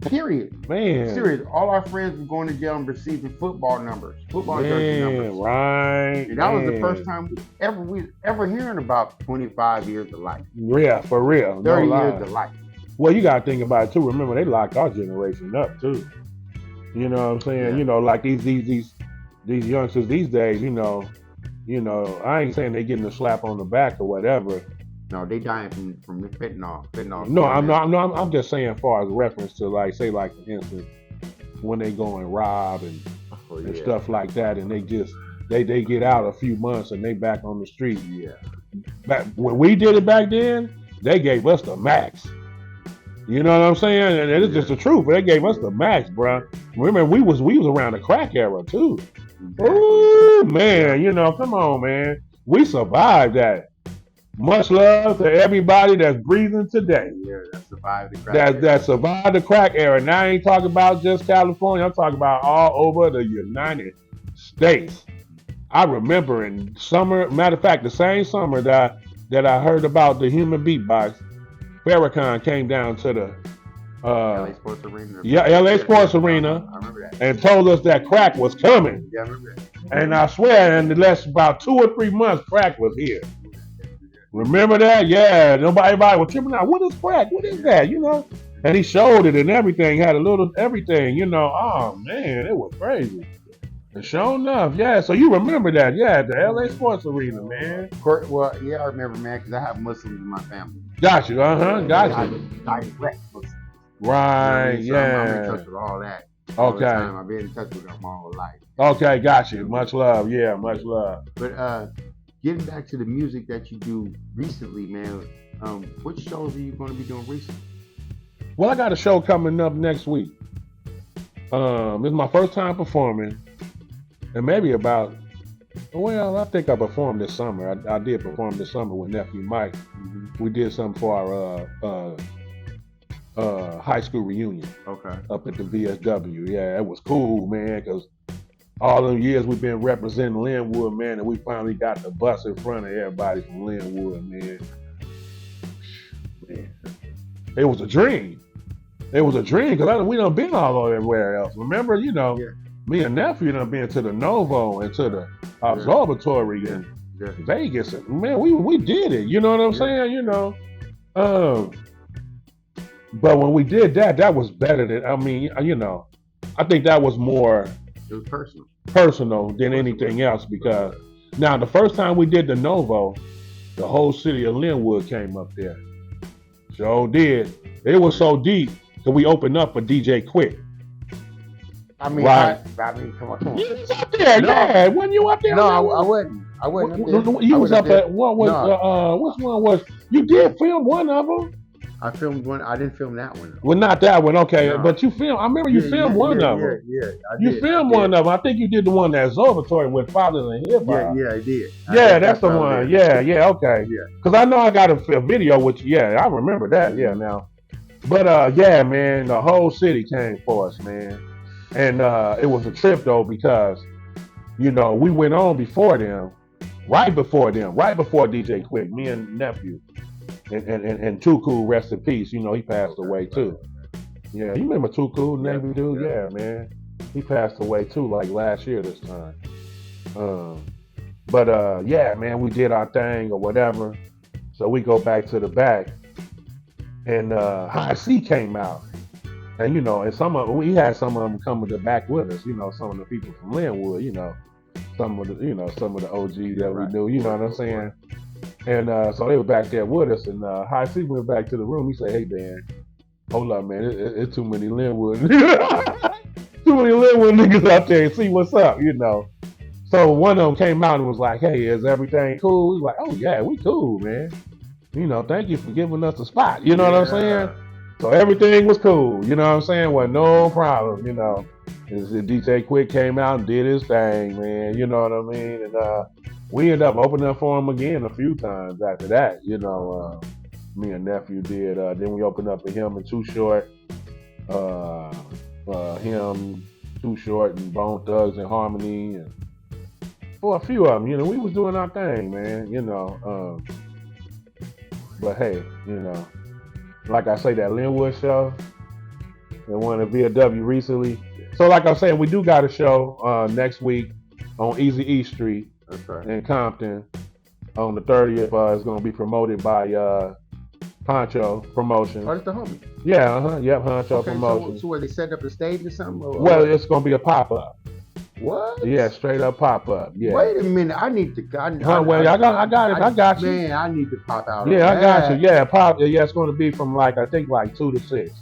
Period. Man. Serious. All our friends were going to jail and receiving football jersey numbers. Right. And that was the first time we ever hearing about 25 years of life. Yeah, for real. 30 years of life. Well, you got to think about it too. Remember, they locked our generation up too. You know what I'm saying? Yeah. You know, like these youngsters these days. You know, I ain't saying they getting a slap on the back or whatever. No, they dying from fentanyl. No, I'm just saying, as far as reference to like, say, like for instance, when they go and rob and stuff like that, and they just they get out a few months and they back on the street. Yeah. Back when we did it back then, they gave us the max. You know what I'm saying? And it's just the truth. They gave us the max, bro. Remember, we was around the crack era too. Exactly. Ooh, man, you know, come on, man. We survived that. Much love to everybody that's breathing today. Yeah, that survived the crack. That survived the crack era. Now I ain't talking about just California. I'm talking about all over the United States. I remember in summer, matter of fact, the same summer that I heard about the human beatbox, Farrakhan came down to the LA Sports Arena. Yeah, LA Sports Arena. I remember that. And told us that crack was coming. Yeah, I remember that. And I swear, in the last about 2 or 3 months, crack was here. Remember that? Yeah. Everybody was tripping out. What is crack? What is that? You know? And he showed it and everything. Had a little everything. You know? Oh man, it was crazy. And sure enough, yeah. So you remember that? Yeah, the LA Sports Arena, man. Well, yeah, I remember, man, because I have Muslims in my family. Got you. Got you. Direct Muslims. Right. You know what I mean? So Yeah. I'm in touch with all that. All the Okay. time. I've been in touch with them my whole life. Okay. Got you. Much love. Yeah. Much love. But getting back to the music that you do recently, man, which shows are you going to be doing recently? Well, I got a show coming up next week. It's my first time performing, and maybe I think I performed this summer. I did perform this summer with Nephew Mike. Mm-hmm. We did something for our high school reunion Okay. up at the VSW. Yeah, it was cool, man, because all them years we've been representing Linwood, man, and we finally got the bus in front of everybody from Linwood, man. It was a dream. It was a dream because we done been all over everywhere else. Remember, you know, me and Nephew done been to the Novo and to the Observatory and Vegas. And, man, we did it. You know what I'm saying? You know. But when we did that, that was better than, I mean, you know, I think that was more It was personal than anything else because now the first time we did the Novo, the whole city of Linwood came up there. Sure did. It was so deep that we opened up for DJ Quick. I mean, Right. I mean, come on. You was up there, No. yeah. Wasn't you up there? No, I wasn't. I wasn't up there. You I was wasn't up there. at what was No. which one was you did film one of them? I filmed one. I didn't film that one. Well, not that one, okay. No. But you filmed. I remember you filmed one of them. Yeah, I You did. filmed one of them. I think you did the one at Observatory with Fathers and Hip Hop. Yeah, I did. Yeah, that's the one. Yeah, okay. Yeah. Because I know I got a video, which, yeah, I remember that, yeah, now. But, yeah, man, the whole city came for us, man. And it was a trip, though, because, you know, we went on before them, right before DJ Quick, me and Nephew. And Too Cool, rest in peace. You know, he passed away, too. Yeah, you remember Too Cool, Navy dude? Yeah, man. He passed away, too, like last year this time. But yeah, man, we did our thing or whatever. So we go back to the back. And High C came out. And, you know, and we had some of them come to the back with us, you know, some of the people from Linwood, you know, some of the OGs that we knew, you know what I'm saying? And so they were back there with us, and High C went back to the room. He said, "Hey, man, hold up, man, it's too many Linwood, niggas out there and see what's up, you know." So one of them came out and was like, "Hey, is everything cool?" He's like, "Oh yeah, we cool, man. You know, thank you for giving us a spot." You know what I'm saying? So everything was cool. You know what I'm saying? Well, no problem. You know, DJ Quick came out and did his thing, man. You know what I mean? And we ended up opening up for him again a few times after that. You know, me and Nephew did. Then we opened up for him and Too Short. Him, Too Short, and Bone Thugs and Harmony, and for a few of them, you know, we was doing our thing, man. You know, but hey, you know, like I say, that Linwood show, and one at VW recently. So, like I'm saying, we do got a show next week on Easy E Street. That's right. In Compton on the 30th. It's going to be promoted by Poncho Promotions. Oh, that's the homie. Yeah, yep, Poncho Okay, Promotions. so where they set up a stage or something? Or Well, it's going to be a pop-up. What? Yeah, straight up pop-up. Yeah. Wait a minute, I need to. I got you. Man, I need to pop out. Yeah, I got you. Yeah, pop. Yeah, it's going to be from like 2 to 6.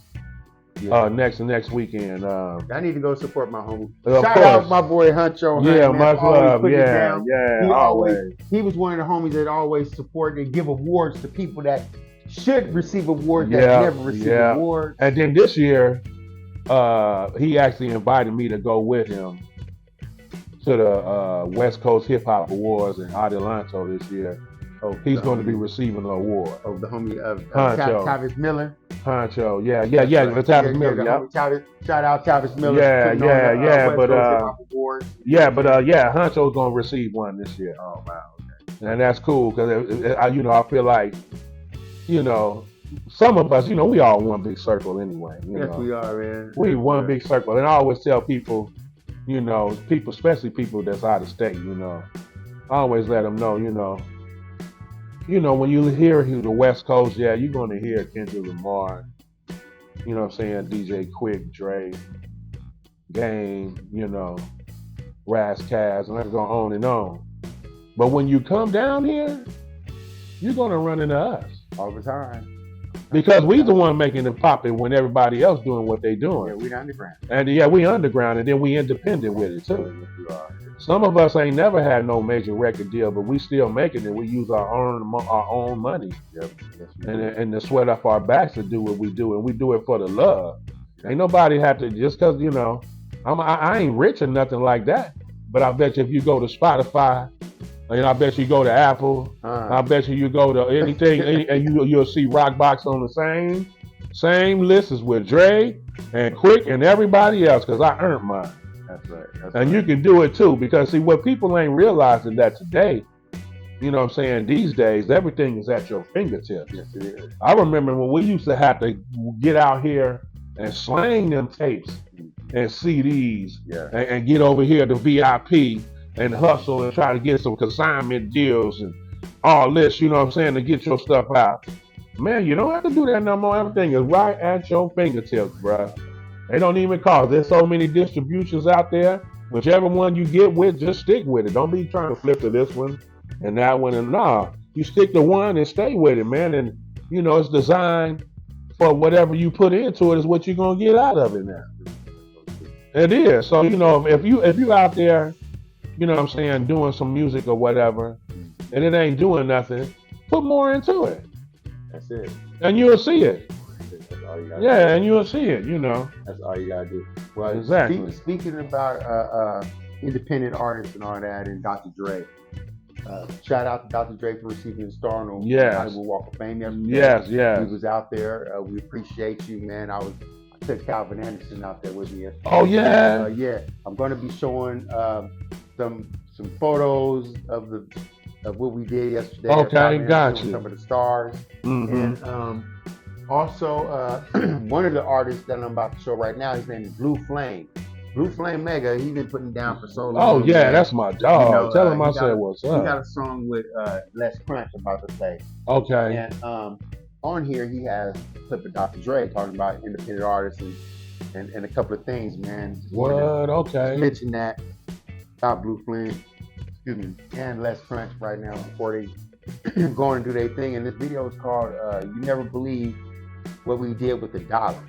next weekend. I need to go support my homie. Of Shout course. out my boy Huncho. Yeah, man, much always love. putting it Yeah, down. yeah, He was one of the homies that always support and give awards to people that should receive awards that never receive awards. And then this year, he actually invited me to go with him to the West Coast Hip Hop Awards in Adelanto this year. He's going to be receiving an award. Oh, the homie of Honcho. Tavis Miller. Honcho, yeah, the Tavis Miller, Shout out Tavis Miller. Honcho's going to receive one this year. Oh, wow, okay. And that's cool, because, I feel like, some of us, we all one big circle anyway. Yes, we are, man. We one big circle. And I always tell people, people, especially people that's out of state, I always let them know, when you hear the West Coast, you're going to hear Kendrick Lamar, DJ Quick, Dre, Game, Ras Kass, and I can go on and on. But when you come down here, you're going to run into us. All the time. Because we the one making it poppin' when everybody else doing what they doing. Yeah, we underground. And we underground, and then we independent with it too. Some of us ain't never had no major record deal, but we still making it. We use our own money, and the sweat off our backs to do what we do, and we do it for the love. Ain't nobody have to, just cause I ain't rich or nothing like that. But I bet you if you go to Spotify, and I bet you go to Apple, I bet you go to anything, and you'll see ROC BOX on the same list as with Dre and Quick and everybody else, because I earned mine. That's right. And you can do it too, because see, what people ain't realizing that today, these days, everything is at your fingertips. Yes, it is. I remember when we used to have to get out here and slang them tapes and CDs and get over here to VIP and hustle and try to get some consignment deals and all this, to get your stuff out. Man, you don't have to do that no more. Everything is right at your fingertips, bruh. They don't even cost. There's so many distributions out there. Whichever one you get with, just stick with it. Don't be trying to flip to this one and that one. And you stick to one and stay with it, man. And, it's designed for whatever you put into it is what you're going to get out of it now. It is. So, if you out there, doing some music or whatever, and it ain't doing nothing, put more into it. That's it. And you'll see it. That's all you gotta do. And you'll see it, That's all you gotta do. Well, exactly. Speaking about independent artists and all that, and Dr. Dre. Shout out to Dr. Dre for receiving the star on the Hollywood Walk of Fame yesterday. Yes. He was out there. We appreciate you, man. I took Kelvin Anderson out there with me yesterday. Oh yeah. I'm going to be showing some photos of what we did yesterday. Okay, got you. Some of the stars. Mm-hmm. And also one of the artists that I'm about to show right now, his name is Blue Flame. Blue Flame Mega, he's been putting down for so long. Oh yeah, that's my dog. Tell him I said what's up. He got a song with Les Crunch about to play. Okay. And on here he has a clip of Dr. Dre talking about independent artists and a couple of things, man. What? Okay. Mention that about Blue Flame, and Les Crunch right now before they go and do their thing. And this video is called "You Never Believe What We Did with the Dollar."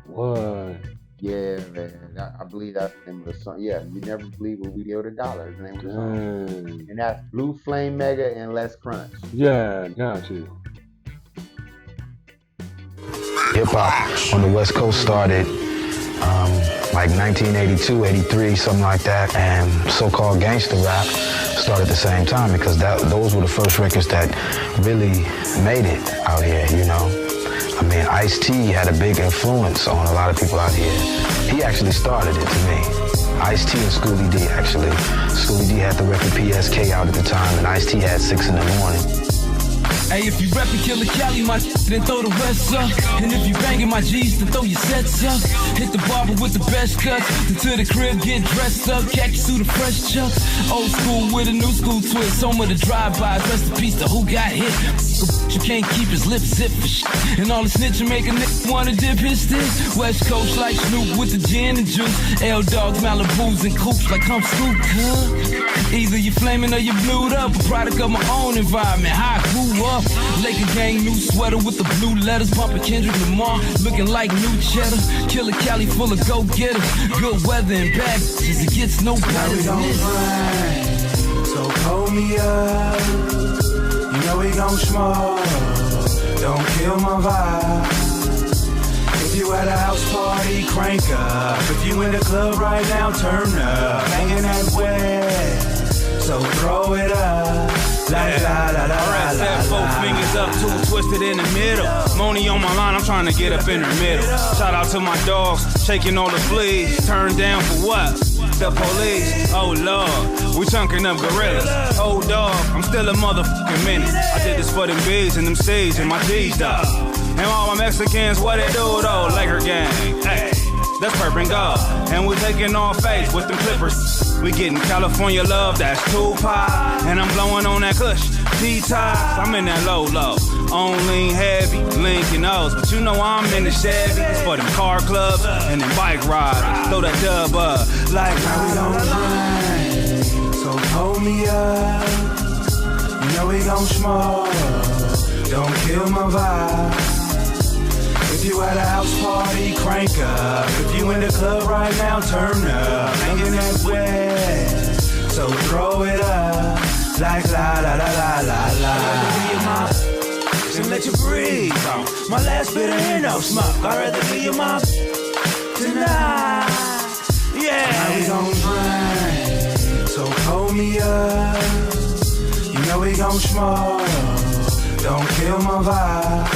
What? Yeah, man. I believe that's the name of the song. Yeah, You Never Believe What We Did with the Dollar is the name of the song. And that's Blue Flame Mega and Les Crunch. Yeah, got you. Hip hop on the West Coast started like 1982, 83, something like that, and so-called gangster rap started at the same time because those were the first records that really made it out here, I mean, Ice-T had a big influence on a lot of people out here. He actually started it to me. Ice-T and Schoolie D, actually. Schoolie D had the record PSK out at the time, and Ice-T had 6 in the morning. Hey, if you reppin' Killer Cali, my then throw the rest up. And if you bangin' my G's, then throw your sets up. Hit the barber with the best cuts. Until the crib, get dressed up. Khaki suit, a fresh chuck. Old school with a new school twist. Some of the drive-bys, rest in peace to who got hit. You can't keep his lips zipped for shit. And all the snitching make a nigga wanna dip his stick. West Coast like Snoop with the gin and juice. L-Dogs, Malibus, and Coops like I'm Scoop, huh? Either you flaming or you blued up. A product of my own environment. How I grew up. out. Laker gang, new sweater with the blue letters. Bumping Kendrick Lamar, looking like new cheddar. Killer Cali full of go-getters. Good weather and bad bitches, it gets no better than this. So call me up. You know we gon' smoke. Don't kill my vibe. If you at a house party, crank up. If you in the club right now, turn up. Hanging that way, so throw it up. Like la la la la la. Four fingers up, two twisted in the middle. Money on my line, I'm trying to get up in the middle. Shout out to my dogs, shaking all the fleas. Turned down for what? The police. Oh Lord, we chunking up gorillas. Oh dog, I'm still a motherfucking minute. I did this for them B's and them C's and my G's dog. And all my Mexicans, what they do though? Laker gang, hey, that's purple and gold. And we taking all face with them clippers. We getting California love, that's Tupac. And I'm blowing on that kush, T-Tops. I'm in that low, on lean heavy, Lincoln O's. But you know I'm in the Chevy, it's for them car clubs and them bike riders. Throw that dub up, like how we gon' grind. So hold me up. You know we gon' smoke. Don't kill my vibe. If you at a house party, crank up. If you in the club right now, turn up. Hanging that way, so throw it up. Like la la la la la la. And let you breathe. My last bit of hair, no smoke. I'd rather be your mom tonight. Yeah. Now we gon' grind. So hold me up. You know we gon' smoke. Don't kill my vibe.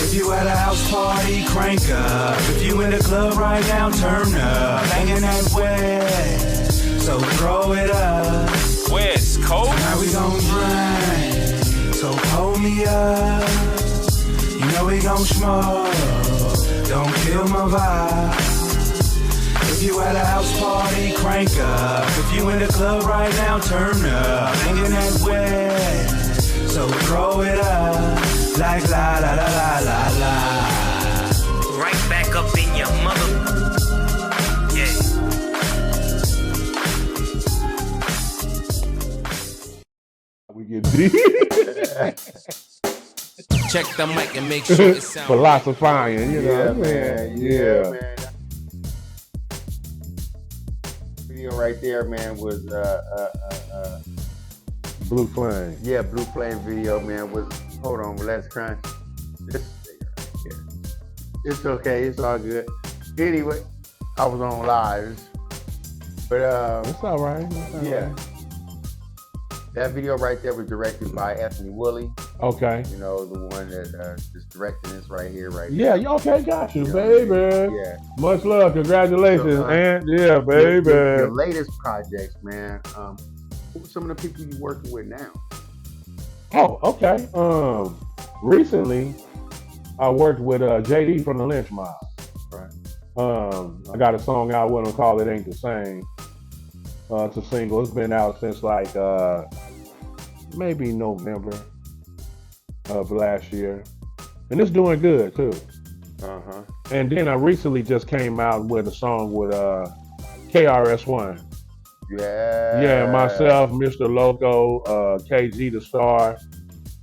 If you at a house party, crank up. If you in the club right now, turn up. Hanging that way, so throw it up. West Coast. Now we gon' grind. So hold me up. You know we gon' smoke. Don't kill my vibe. If you at a house party, crank up. If you in the club right now, turn up. Hanging that way, so throw it up. Like la la la la la la. Right back up in your mother. Yeah. We get deep. Check the mic and make sure it sounds philosophizing, you know. Yeah, man. Video right there, man, was Blue Flame. yeah, Blue Flame video, man. Was hold on, let's crunch. It's okay, it's all good. Anyway, I was on live, but It's all right. yeah. That video right there was directed by Anthony Wooley. Okay. You know, the one that is directing this right here, right Yeah, okay, got you, baby. Yeah. Much love, congratulations, So, and yeah, baby. Your latest projects, man. Who are some of the people you working with now? Oh, okay. Recently, I worked with JD from the Lynch Mob. Right. I got a song out with him called "It Ain't the Same." It's a single. It's been out since like maybe November of last year, and it's doing good too. Uh-huh. And then I recently just came out with a song with KRS-One. Yeah. Yeah, myself, Mr. Loco, KG the Star,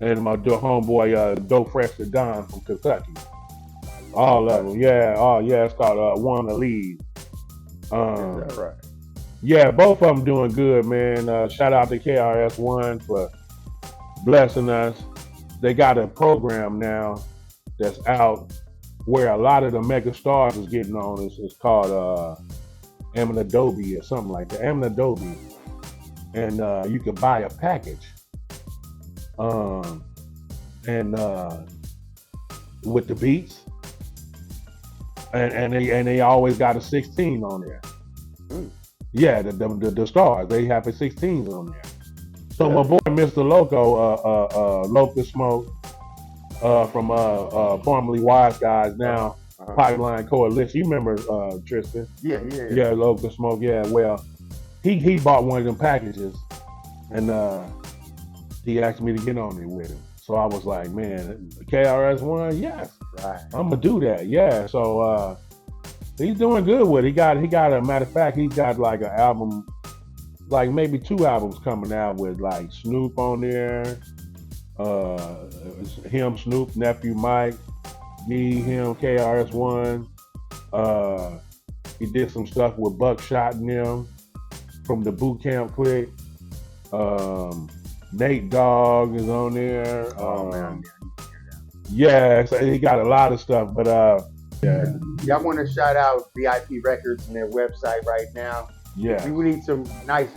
and my homeboy Dope Fresh the Don from Kentucky. All of them. Yeah. Oh yeah. It's called "Wanna Leave." Is that right? Yeah, both of them doing good, man. Shout out to KRS-One for blessing us. They got a program now that's out where a lot of the mega stars is getting on. It's called Adobe or something like that. Adobe, and you can buy a package, and with the beats, and they always got a 16 on there. Yeah, the stars, they have a 16s on there. So my boy Mr. Loco, Local Smoke, from formerly Wise Guys, now Pipeline Coalition. You remember Tristan? Yeah. Yeah, Local Smoke. Yeah, well, he bought one of them packages, and he asked me to get on it with him. So I was like, man, KRS-One, yes, Right. I'm gonna do that. Yeah. So he's doing good with it. He got a matter of fact, he's got like an album, like maybe 2 albums coming out with like Snoop on there, It's him, Snoop, nephew Mike, me, him, KRS-One. He did some stuff with Buckshot and them from the Boot Camp Clique. Nate Dogg is on there. Yeah, so he got a lot of stuff, but yeah. Y'all want to shout out VIP Records and their website right now. Yeah. You need some nice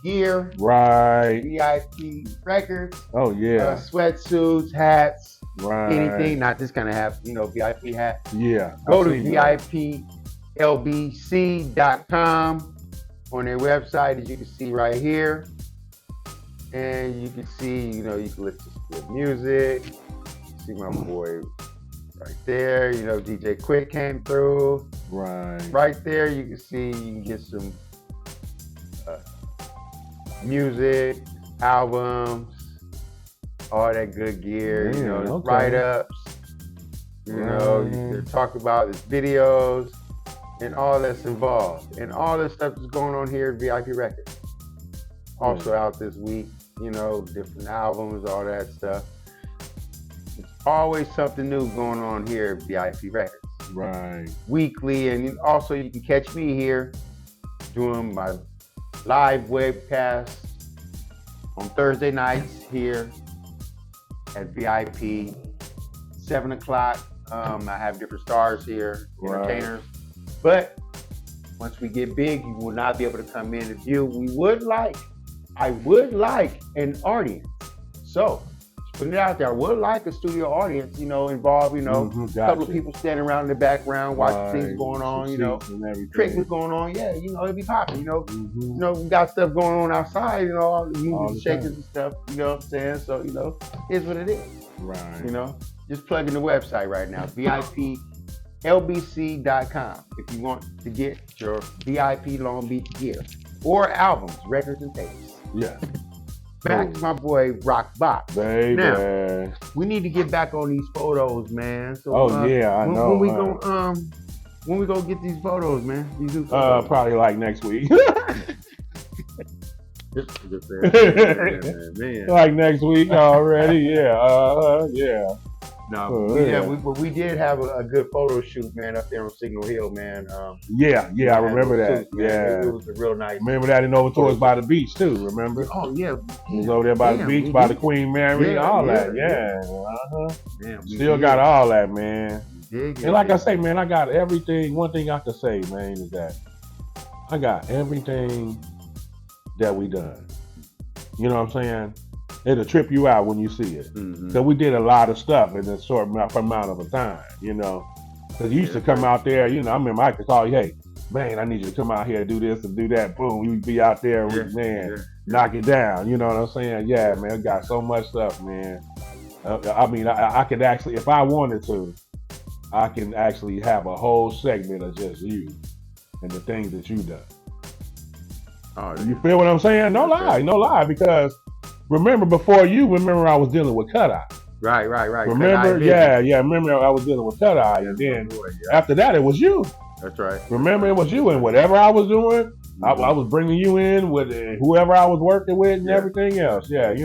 gear. Right. VIP Records. Oh yeah. Sweatsuits, hats, right. Anything. Not this kind of hat, VIP hat. Yeah. Go to VIPLBC.com on their website, as you can see right here. And you can see, you can listen to good music. See my boy right there. DJ Quick came through. Right. Right there, you can see you can get some music, albums, all that good gear. Okay. Write-ups. You can talk about his videos and all that's involved, and all this stuff is going on here at VIP Records. Also out this week. Different albums, all that stuff. There's always something new going on here at VIP Records. Right. Weekly, and also you can catch me here doing my live webcast on Thursday nights here at VIP, 7 o'clock. I have different stars here, entertainers. But once we get big, you will not be able to come in and view. I would like an audience. So, put it out there. I would like a studio audience, involved, a couple of people standing around in the background, watching things going on, treatments going on. Yeah, it'd be popping, we got stuff going on outside, all the moving shakers and stuff, you know what I'm saying? So, here's what it is. Right. Just plugging the website right now, VIPLBC.com, if you want to get your VIP Long Beach gear or albums, records, and tapes. Yeah. Back to my boy ROC BOX. Baby. Now, we need to get back on these photos, man. So, I know. When we gonna get these photos, man? These new photos. Probably like next week. Man. Like next week already. Yeah. Yeah. No, we did have a good photo shoot, man, up there on Signal Hill, man. I remember that. It was a real nice. Remember that in over towards by the beach too. Remember? Oh yeah. It was over there by the beach, by the Queen Mary, all that. Yeah. Still got all that, man. And like I say, man, I got everything. One thing I can say, man, is that I got everything that we done. You know what I'm saying? It'll trip you out when you see it. So we did a lot of stuff in a short amount of a time, Because you used to come out there, I remember I could call you, hey, man, I need you to come out here and do this and do that. Boom, you'd be out there, knock it down. You know what I'm saying? Yeah, man, we got so much stuff, man. I could actually, if I wanted to, I can actually have a whole segment of just you and the things that you done. You feel what I'm saying? No lie, because remember before I was dealing with Cut Eye. Right. Remember? Yeah. Remember I was dealing with Cut Eye, and then after that it was you. That's right. Remember it was you, and whatever I was doing, I was bringing you in with whoever I was working with and everything else. Yeah,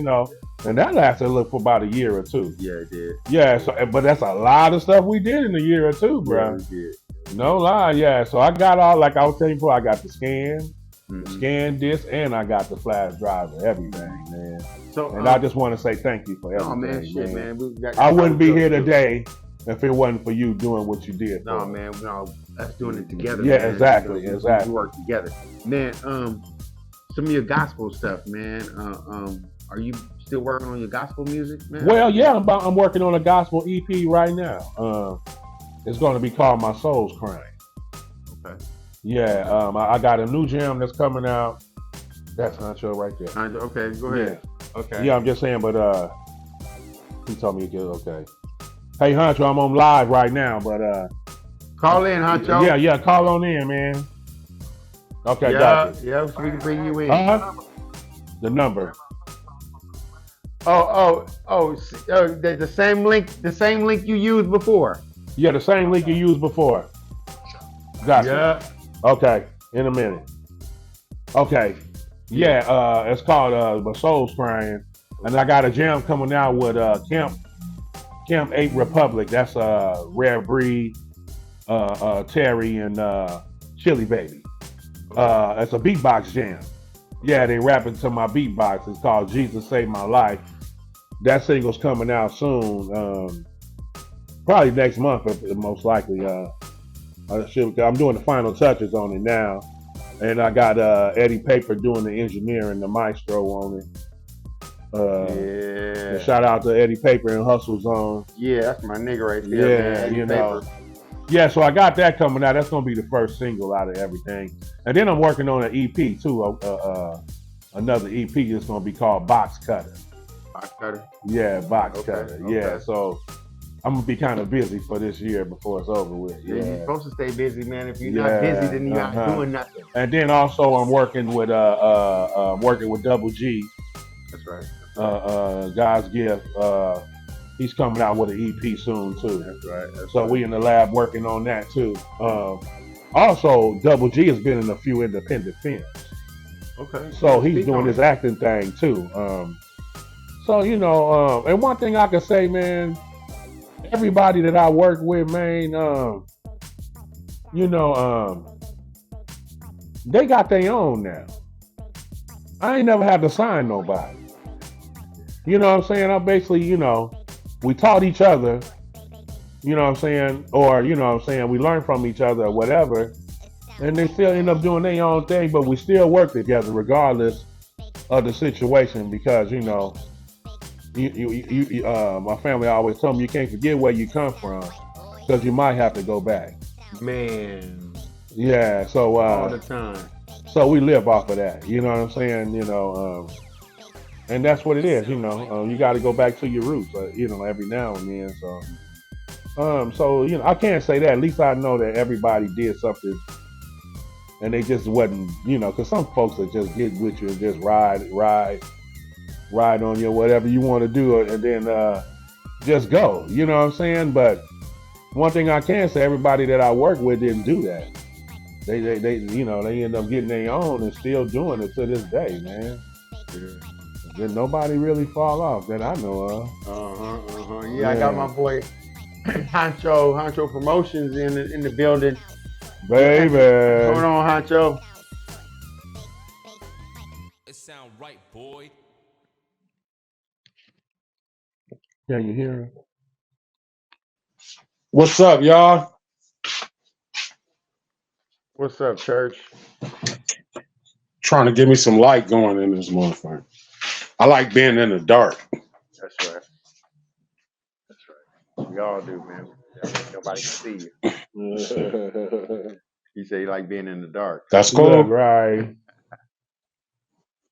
and that lasted for about a year or two. Yeah, it did. Yeah, but that's a lot of stuff we did in a year or two, bro. Yeah, we did. No lie, yeah. So I got all, like I was telling you before, I got the scan disc, and I got the flash driver, everything, man. So, and I just want to say thank you for everything. Oh man, shit, man. I wouldn't be here today if it wasn't for you doing what you did. No, man, us doing it together. Yeah, man. exactly. We work together, man. Some of your gospel stuff, man. Are you still working on your gospel music, man? Well, yeah, I'm working on a gospel EP right now. It's going to be called My Soul's Crying. Okay. Yeah, I got a new jam that's coming out. That's Honcho right there. Okay, go ahead. Yeah. Okay. Yeah, I'm just saying, but he told me to get okay. Hey, Honcho, I'm on live right now, but call in, Honcho. Yeah, call on in, man. Okay, got you. Yeah, so we can bring you in. The number. The same link you used before. Yeah, the same link you used before. Gotcha. Yeah. Okay, in a minute. Okay. Yeah, it's called My Soul's Crying. And I got a jam coming out with Camp 8 Republic. That's a rare breed, Terry and Chili Baby. It's a beatbox jam. Yeah, they rapping to my beatbox. It's called Jesus Saved My Life. That single's coming out soon. Probably next month, most likely. I'm doing the final touches on it now. And I got Eddie Paper doing the engineering, the maestro on it. Yeah. Shout out to Eddie Paper and Hustle Zone. Yeah, that's my nigga right there. Yeah, man. you know. Yeah, so I got that coming out. That's gonna be the first single out of everything. And then I'm working on an EP too. Another EP is gonna be called Box Cutter. Box Cutter? Yeah, Box Cutter. Okay. Yeah, so I'm gonna be kind of busy for this year before it's over with. Yeah, you're supposed to stay busy, man. If you're not busy, then you're not doing nothing. And then also I'm working with Double G. That's right. God's Gift. He's coming out with an EP soon too. That's right. So we in the lab working on that too. Also, Double G has been in a few independent films. Okay. So he's doing his acting thing too. So you know, and one thing I can say, man, everybody that I work with, man, you know, they got their own now. I ain't never had to sign nobody. You know what I'm saying? I basically, you know, we taught each other, you know what I'm saying? Or, you know what I'm saying, we learned from each other or whatever. And they still end up doing their own thing, but we still work together regardless of the situation because, you know, my family always told me you can't forget where you come from because you might have to go back. Man. Yeah, so all the time. So we live off of that, you know what I'm saying? You know, and that's what it is, you know. You got to go back to your roots, you know, every now and then. So you know, I can't say that. At least I know that everybody did something, and they just wasn't, you know, because some folks that just get with you and just ride on you, whatever you want to do, and then just go. You know what I'm saying? But one thing I can say, everybody that I work with didn't do that. They you know, they end up getting their own and still doing it to this day, man. Yeah. Did nobody really fall off that I know of. Yeah, I got my boy Honcho Promotions in the building. Baby. Hold on, Honcho. It sound right, boy. Can you hear him? What's up, y'all? What's up, church? Trying to get me some light going in this motherfucker. I like being in the dark. That's right. That's right. We all do, man. Nobody can see you. You say you like being in the dark. That's cool. Look, right.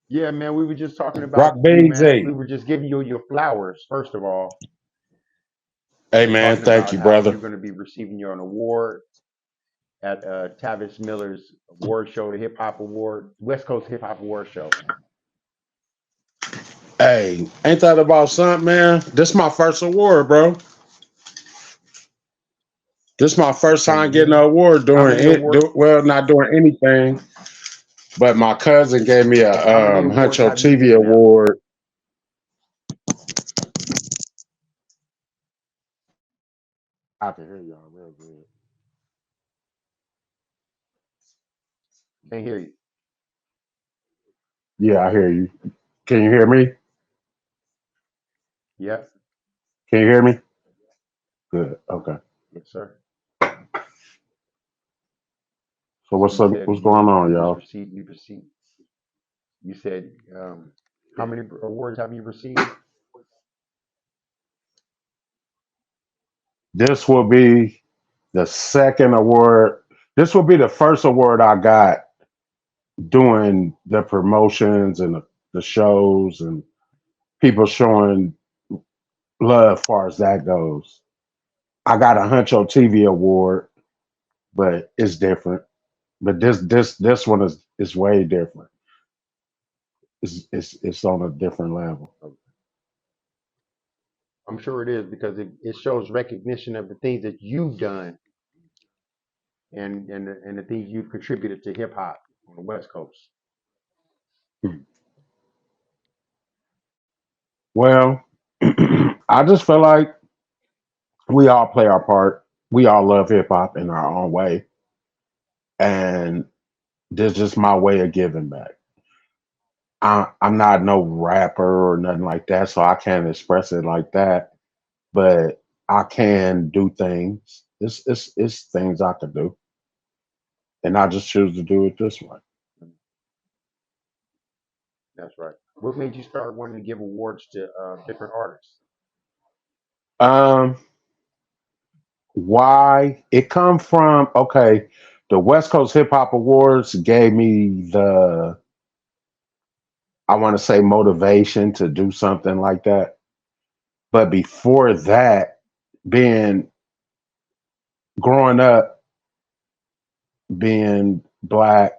Yeah, man. We were just talking about Rock you, man. BZ. We were just giving you your flowers, first of all. Hey, man. Thank you, brother. You're going to be receiving your own award at Tavis Miller's award show, the Hip Hop Award, West Coast Hip Hop Award Show. Hey, ain't that about something, man? This my first award, bro. This my first time getting an award doing it. Well, not doing anything, but my cousin gave me a Huncho TV award. I can hear y'all real good. Can't hear you. Yeah, I hear you. Can you hear me? Yeah. Can you hear me? Good. Okay. Yes, sir. So what's up? What's going on, y'all? You said how many awards have you received? This will be the second award. This will be the first award I got doing the promotions and the shows and people showing love as far as that goes. I got a Huncho TV award, but it's different. But this one is way different. It's on a different level. I'm sure it is because it shows recognition of the things that you've done and the things you've contributed to hip hop on the West Coast. Well, I just feel like we all play our part. We all love hip hop in our own way, and this is just my way of giving back. I'm not no rapper or nothing like that, so I can't express it like that. But I can do things. It's things I can do, and I just choose to do it this way. That's right. What made you start wanting to give awards to different artists? Um, why it come from? Okay, the West Coast Hip Hop Awards gave me the, I want to say, motivation to do something like that. But before that, being growing up, being black,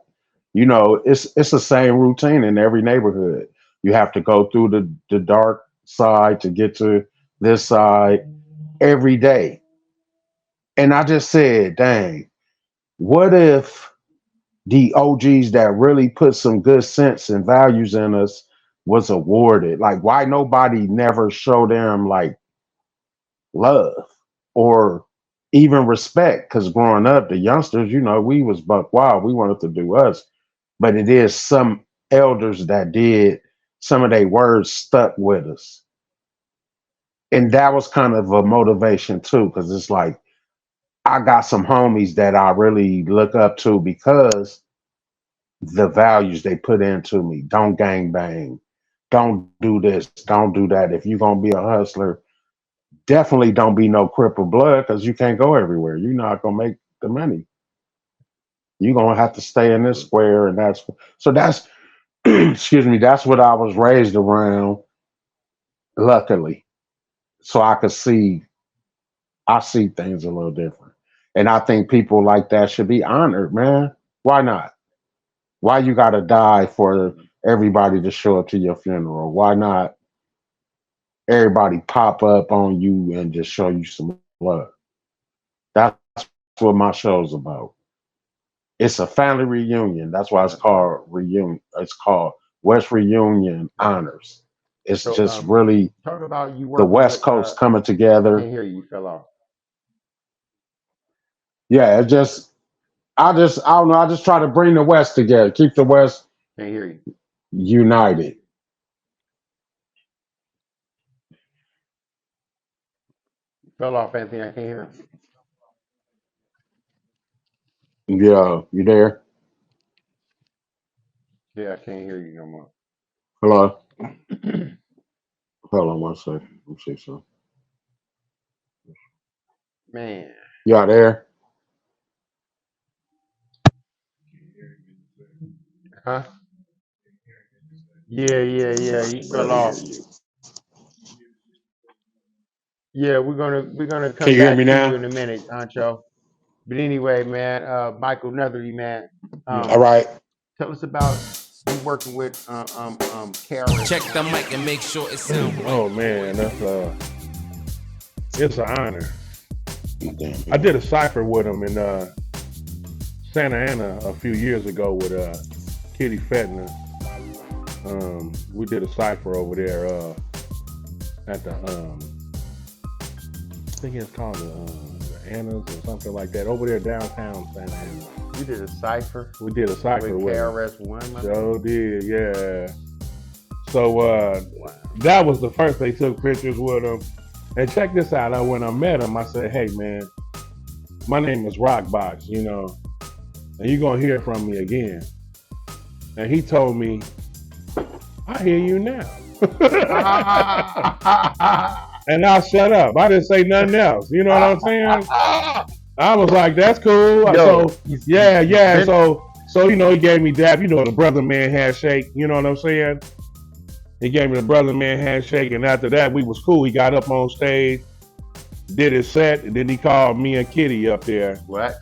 it's the same routine in every neighborhood. You have to go through the dark side to get to this side every day. And I just said, dang, what if the OGs that really put some good sense and values in us was awarded? Like, why nobody never show them like love or even respect? Because growing up, the youngsters, we was buck wild. We wanted to do us. But it is some elders that did, some of their words stuck with us. And that was kind of a motivation too, because it's like I got some homies that I really look up to because the values they put into me. Don't gang bang. Don't do this. Don't do that. If you're gonna be a hustler, definitely don't be no cripple blood, because you can't go everywhere. You're not gonna make the money. You're gonna have to stay in this square, and that's excuse me, that's what I was raised around, luckily. So I see things a little different. And I think people like that should be honored, man. Why not? Why you gotta die for everybody to show up to your funeral? Why not everybody pop up on you and just show you some love? That's what my show's about. It's a family reunion. That's why it's called reunion. It's called West Reunion Honors. It's So, just really talk about you the working West with. Coast coming I together. can't hear you. You fell off. Yeah, I don't know. I just try to bring the West together, keep the West Can't hear you. united. You fell off, Anthony. I can't hear. Yeah, you there? Yeah, I can't hear you no more. Hello? Hold on one second. Let me see something. Man. Y'all there? Huh? Yeah. You fell Barely hear off. you. Yeah, we're gonna Can come you hear me back to you now? in a minute, Ancho. But anyway, man, Michael Netherly, man. All right. Tell us about you working with KRS. Check the mic and make sure it sounds right. Oh man, it's an honor. Damn. I did a cipher with him in Santa Ana a few years ago with Kitty Fetner. We did a cipher over there at the I think it's called the Annas or something like that, over there downtown Santa Ana. You did a cipher We did a cipher with with him. KRS-One. So did, yeah. So that was the first they took pictures with him. And check this out. When I met him, I said, "Hey man, my name is ROC BOX, and you're gonna hear from me again." And he told me, "I hear you now." And I shut up. I didn't say nothing else. You know what I'm saying? I was like, "That's cool." Yo, So yeah. So he gave me that, the brother man handshake. You know what I'm saying? He gave me the brother man handshake, and after that, we was cool. He got up on stage, did his set, and then he called me and Kitty up there. What?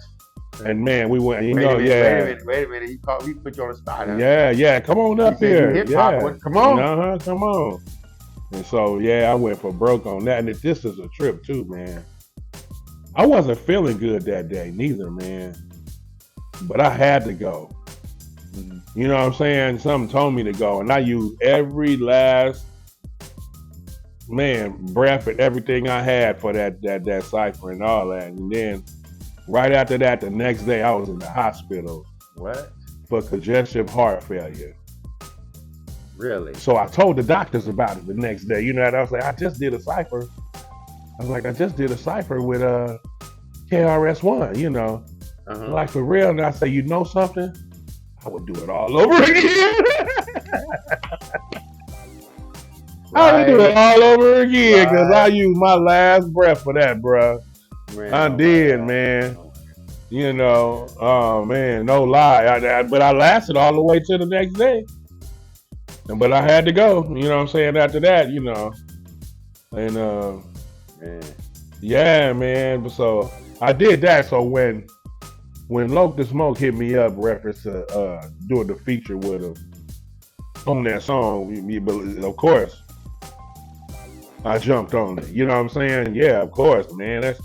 And man, we went. Wait a minute. He put you on the spot. Huh? Yeah. Come on up He said here. you hip-hop. Yeah. Come on. Come on. And so I went for broke on that. And this is a trip too, man. I wasn't feeling good that day, neither, man. But I had to go. You know what I'm saying? Something told me to go, and I used every last man, breath and everything I had for that cipher and all that. And then right after that, the next day I was in the hospital. What? For congestive heart failure. Really? So I told the doctors about it the next day. You know, and I was like, I just did a cipher. I was like, I just did a cipher with KRS-One, you know. Like for real. And I say, you know something? I would do it all over again. I would do it all over again because I used my last breath for that, bro. Man, I did, man. You know, oh man, no lie. But I lasted all the way to the next day. But I had to go, you know what I'm saying, after that, you know. And man. Yeah, man. So I did that. So when Loke the Smoke hit me up reference to doing the feature with him on that song, of course, I jumped on it. You know what I'm saying? Yeah, of course, man. That's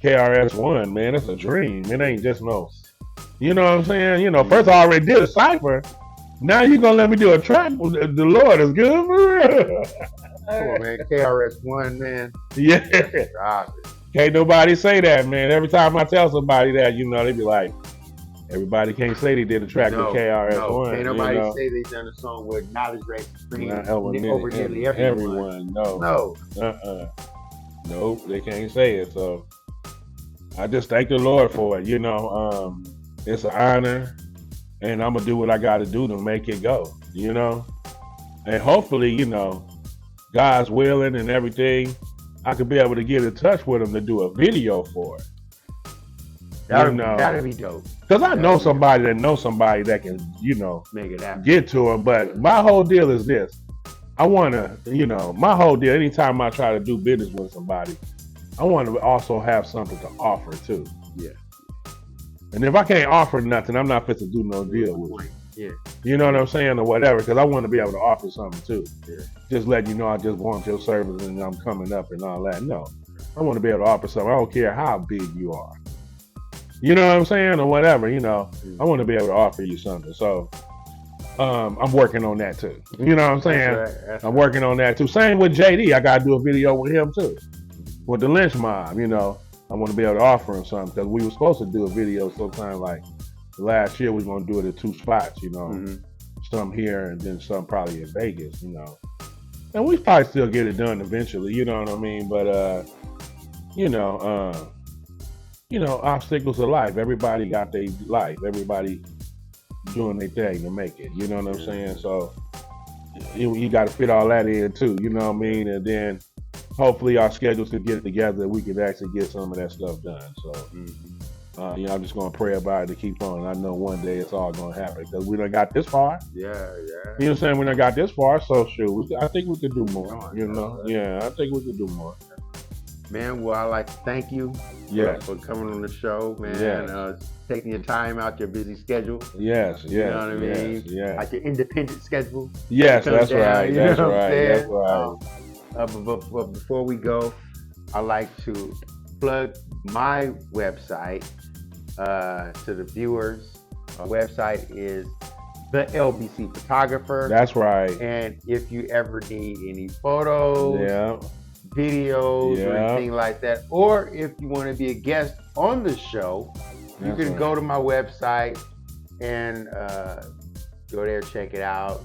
KRS-One, man. That's a dream. It ain't just no, you know what I'm saying? You know, first I already did a cipher. Now you gonna let me do a track? The Lord is good for real. Come on, man. KRS-One, man. Yeah. Can't nobody say that, man. Every time I tell somebody that, you know, they be like, everybody can't say they did a track with KRS-One. No, can't nobody say they done a song with knowledge rate supreme over nearly everyone. No. Nope, they can't say it. So I just thank the Lord for it. You know, it's an honor, and I'm gonna do what I got to do to make it go. You know, and hopefully, you know, God's willing and everything, I could be able to get in touch with him to do a video for it. That'd be dope. Because I know somebody that knows somebody that can, you know, make it happen. Get to him. But my whole deal is this. I want to, you know, my whole deal, anytime I try to do business with somebody, I want to also have something to offer too. Yeah. And if I can't offer nothing, I'm not fit to do no deal with you. Yeah. You know what I'm saying, or whatever, because I want to be able to offer something too. Yeah. Just letting you know I just want your service and I'm coming up and all that. No, I want to be able to offer something. I don't care how big you are. You know what I'm saying, or whatever. You know, I want to be able to offer you something. So I'm working on that too. You know what I'm saying? That's I'm working on that too. Same with JD. I got to do a video with him too, with the Lynch Mob. You know, I want to be able to offer him something because we were supposed to do a video sometime like last year. We were going to do it at 2 spots. You know, some here and then some probably in Vegas. You know, and we probably still get it done eventually. You know what I mean? But you know, obstacles of life. Everybody got their life. Everybody doing their thing to make it. You know what I'm saying? So you got to fit all that in too. You know what I mean? And then hopefully our schedules can get together. We can actually get some of that stuff done. So you know, I'm just gonna pray about it to keep on. I know one day it's all gonna happen because we done got this far. Yeah. You know what I'm saying? We done got this far. So sure, I think we could do more. You know? Yeah, I think we could do more. Man, well, I'd like to thank you for coming on the show, man. Taking your time out your busy schedule. Yes. You know what I mean? Yes. Like your independent schedule. Yes, that's right. That's right. But before we go, I'd like to plug my website to the viewers. Our website is The LBC Photographer. That's right. And if you ever need any photos, videos or anything like that, or if you want to be a guest on the show, you can go to my website and go there, check it out.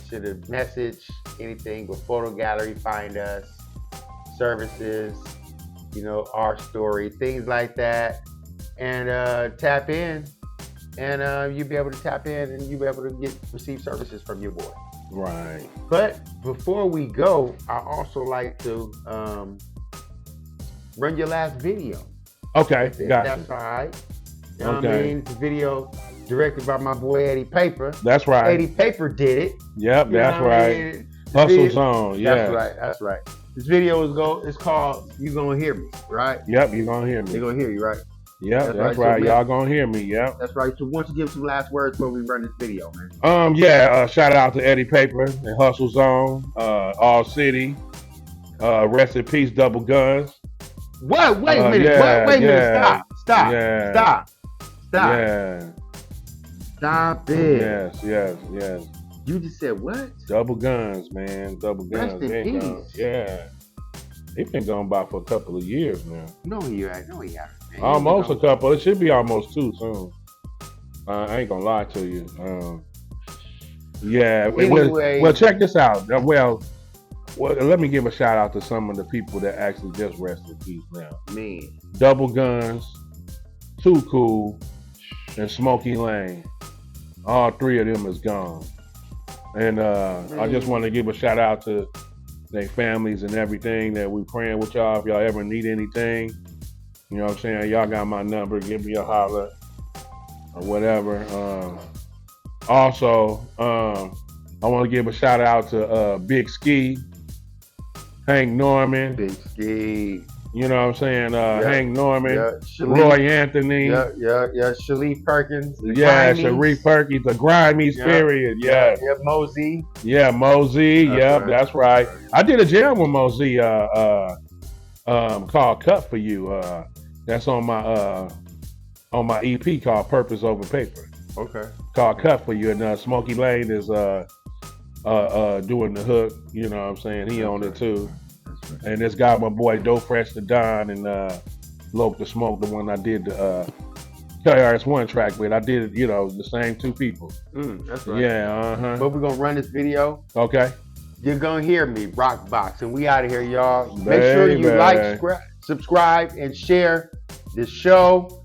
Should a message, anything with photo gallery, find us, services, you know, our story, things like that, and tap in, and you'll be able to tap in and you'll be able to receive services from your boy. Right. But before we go, I also like to run your last video. Okay, If that's all right. You know what I mean? The video directed by my boy Eddie Paper. That's right. Eddie Paper did it. Yep, that's right. Hustle Zone, yeah. That's right. This video is called You Gonna Hear Me, right? Yep, You Gonna Hear Me. They gonna hear you, right? Yep, that's right. Y'all gonna hear me, yep. That's right. So why don't you give some last words before we run this video, man? Shout out to Eddie Paper and Hustle Zone, All City, rest in peace, Double Guns. What? Wait a minute. Wait a minute. Stop. Yeah. Stop. Yeah. Stop it. Yes. You just said what? Double Guns, man. Double Guns. Rest in peace. Yeah. He been gone by for a couple of years now. No, he hasn't. Man. Almost a couple. It should be almost 2 soon. I ain't gonna lie to you. Yeah. Anyway. Well, check this out. Well, let me give a shout out to some of the people that actually just rest in peace now. Man. Double Guns, Too Cool, and Smokey Lane. All 3 of them is gone. And I just want to give a shout out to their families and everything that we praying with y'all. If y'all ever need anything, you know what I'm saying? Y'all got my number. Give me a holler or whatever. Also, I want to give a shout out to Big Ski, Hank Norman. Big Ski. You know what I'm saying? Hank Norman, Shalif, Roy Anthony. Shalif Perkins. Sharif Perkins, the Grimies, period. Yeah, Mosey. Yeah, Mosey. That's right. I did a jam with Mosey called Cut For You. That's on my EP called Purpose Over Paper. Okay. Called Cut For You. And Smokey Lane is doing the hook. You know what I'm saying? He on it too. And this guy, my boy, Doe Fresh the Don and Loke the Smoke, the one I did the KRS-One track with. I did, the same 2 people. That's right. Yeah, But we're going to run this video. Okay. You're going to hear me, ROC BOX, and we out of here, y'all. Make sure you like, subscribe, and share the show,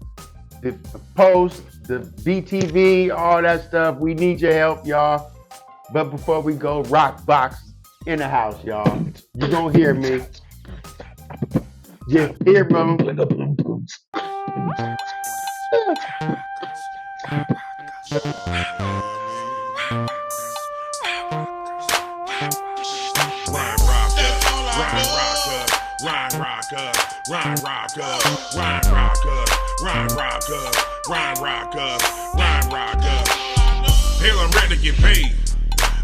the post, the BTV, all that stuff. We need your help, y'all. But before we go, ROC BOX in the house, y'all. You gonna hear me. Yeah, hear me. Hell, I'm ready to get paid.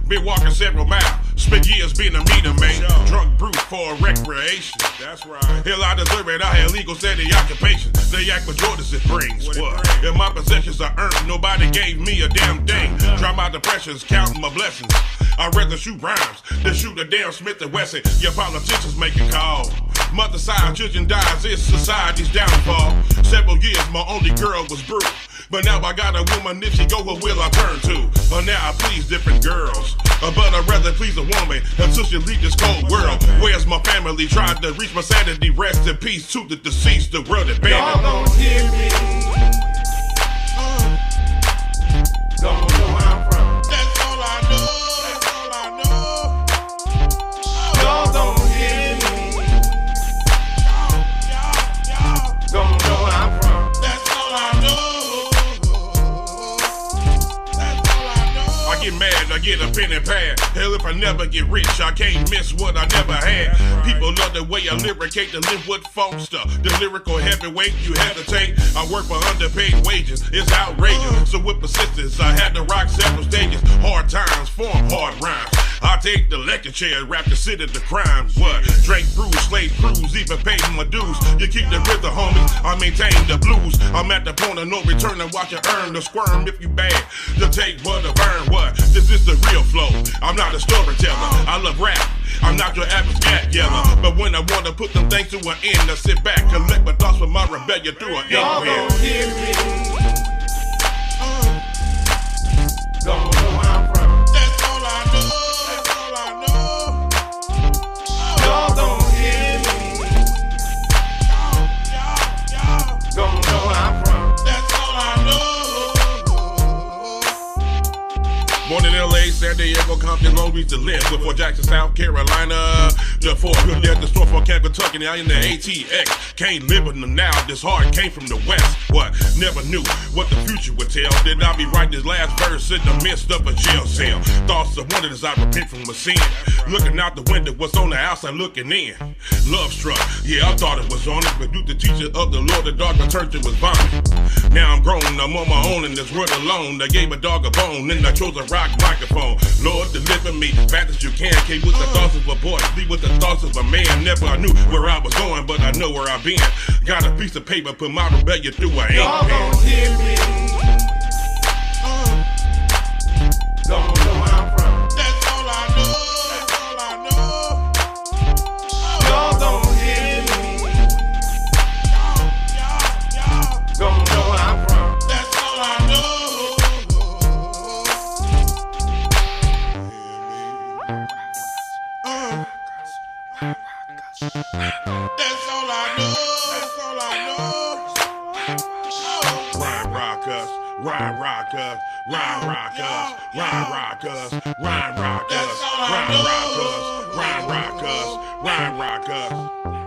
Been walking several miles, spent years being a meter man. Drunk brute for recreation. That's right. Hell, I deserve it. I had legal steady occupation. They act with Jordans it brings. What? If my possessions are earned, nobody gave me a damn thing. Try my depressions, counting my blessings. I'd rather shoot rhymes than shoot a damn Smith & Wesson. Your politicians make a call. Mother side children dies, it's society's downfall. Several years, my only girl was brute. But now I got a woman, if she go, what will I turn to? But now I please different girls. But I'd rather please a woman until she leave this cold world. Where's my family? Tried to reach my sanity. Rest in peace to the deceased, the world abandoned. Y'all don't hear me. Don't know where I'm from. That's all I know. That's all I know. Y'all don't hear me. Y'all don't know where I'm from. That's all I know. I get mad, I get a pen and pad. Hell, if I never get rich, I can't miss what I never had. People love the way I lyricate to live with folk stuff. The lyrical heavyweight, you hesitate. I work for underpaid wages, it's outrageous. So with persistence, I had to rock several stages. Hard times form hard rhymes. I take the lecture chair, rap the city to crimes. What? Drake brews, slave crews, even paid my dues. You keep the rhythm, homies, I maintain the blues. I'm at the point of no return and watch you earn the squirm if you bad. To take what to burn, what? This is the real flow. I'm not a storyteller, I love rap. I'm not your average cat yeller. But when I want to put them things to an end, I sit back, collect my thoughts with my rebellion through an Y'all end. don't hear me. Don't know where I'm from. That's all I know. Y'all don't hear me. Don't know where I'm from. That's all I know. Born in LA, San Diego, Compton, Long Beach, to live. Before Jackson, South Carolina. The Fort Hood, the store for Camp Kentucky, now in the ATX. Can't live with them now, this heart came from the West. What? Never knew what the future would tell. Did I be writing this last verse in the midst of a jail cell? Thoughts of wonder as I repent from a sin. Looking out the window, what's on the outside looking in. Love struck, yeah, I thought it was on it. But you the teacher of the Lord, the dark detergent was vomit. Now I'm grown, I'm on my own in this world alone. They gave a dog a bone, then I chose a rock microphone. Lord, deliver me, fast as you can. Came with the thoughts of a boy, be with the thoughts of a man. Never knew where I was going, but I know where I've been. Got a piece of paper, put my rebellion through an ink pen. Y'all don't hear me. Don't know where I'm from. That's all I know. That's all I know. Rhyme rock us, rhyme rock us, rhyme rock us, rhyme rock us, rhyme rock us, rhyme rock us, rhyme rock us, rhyme rock us.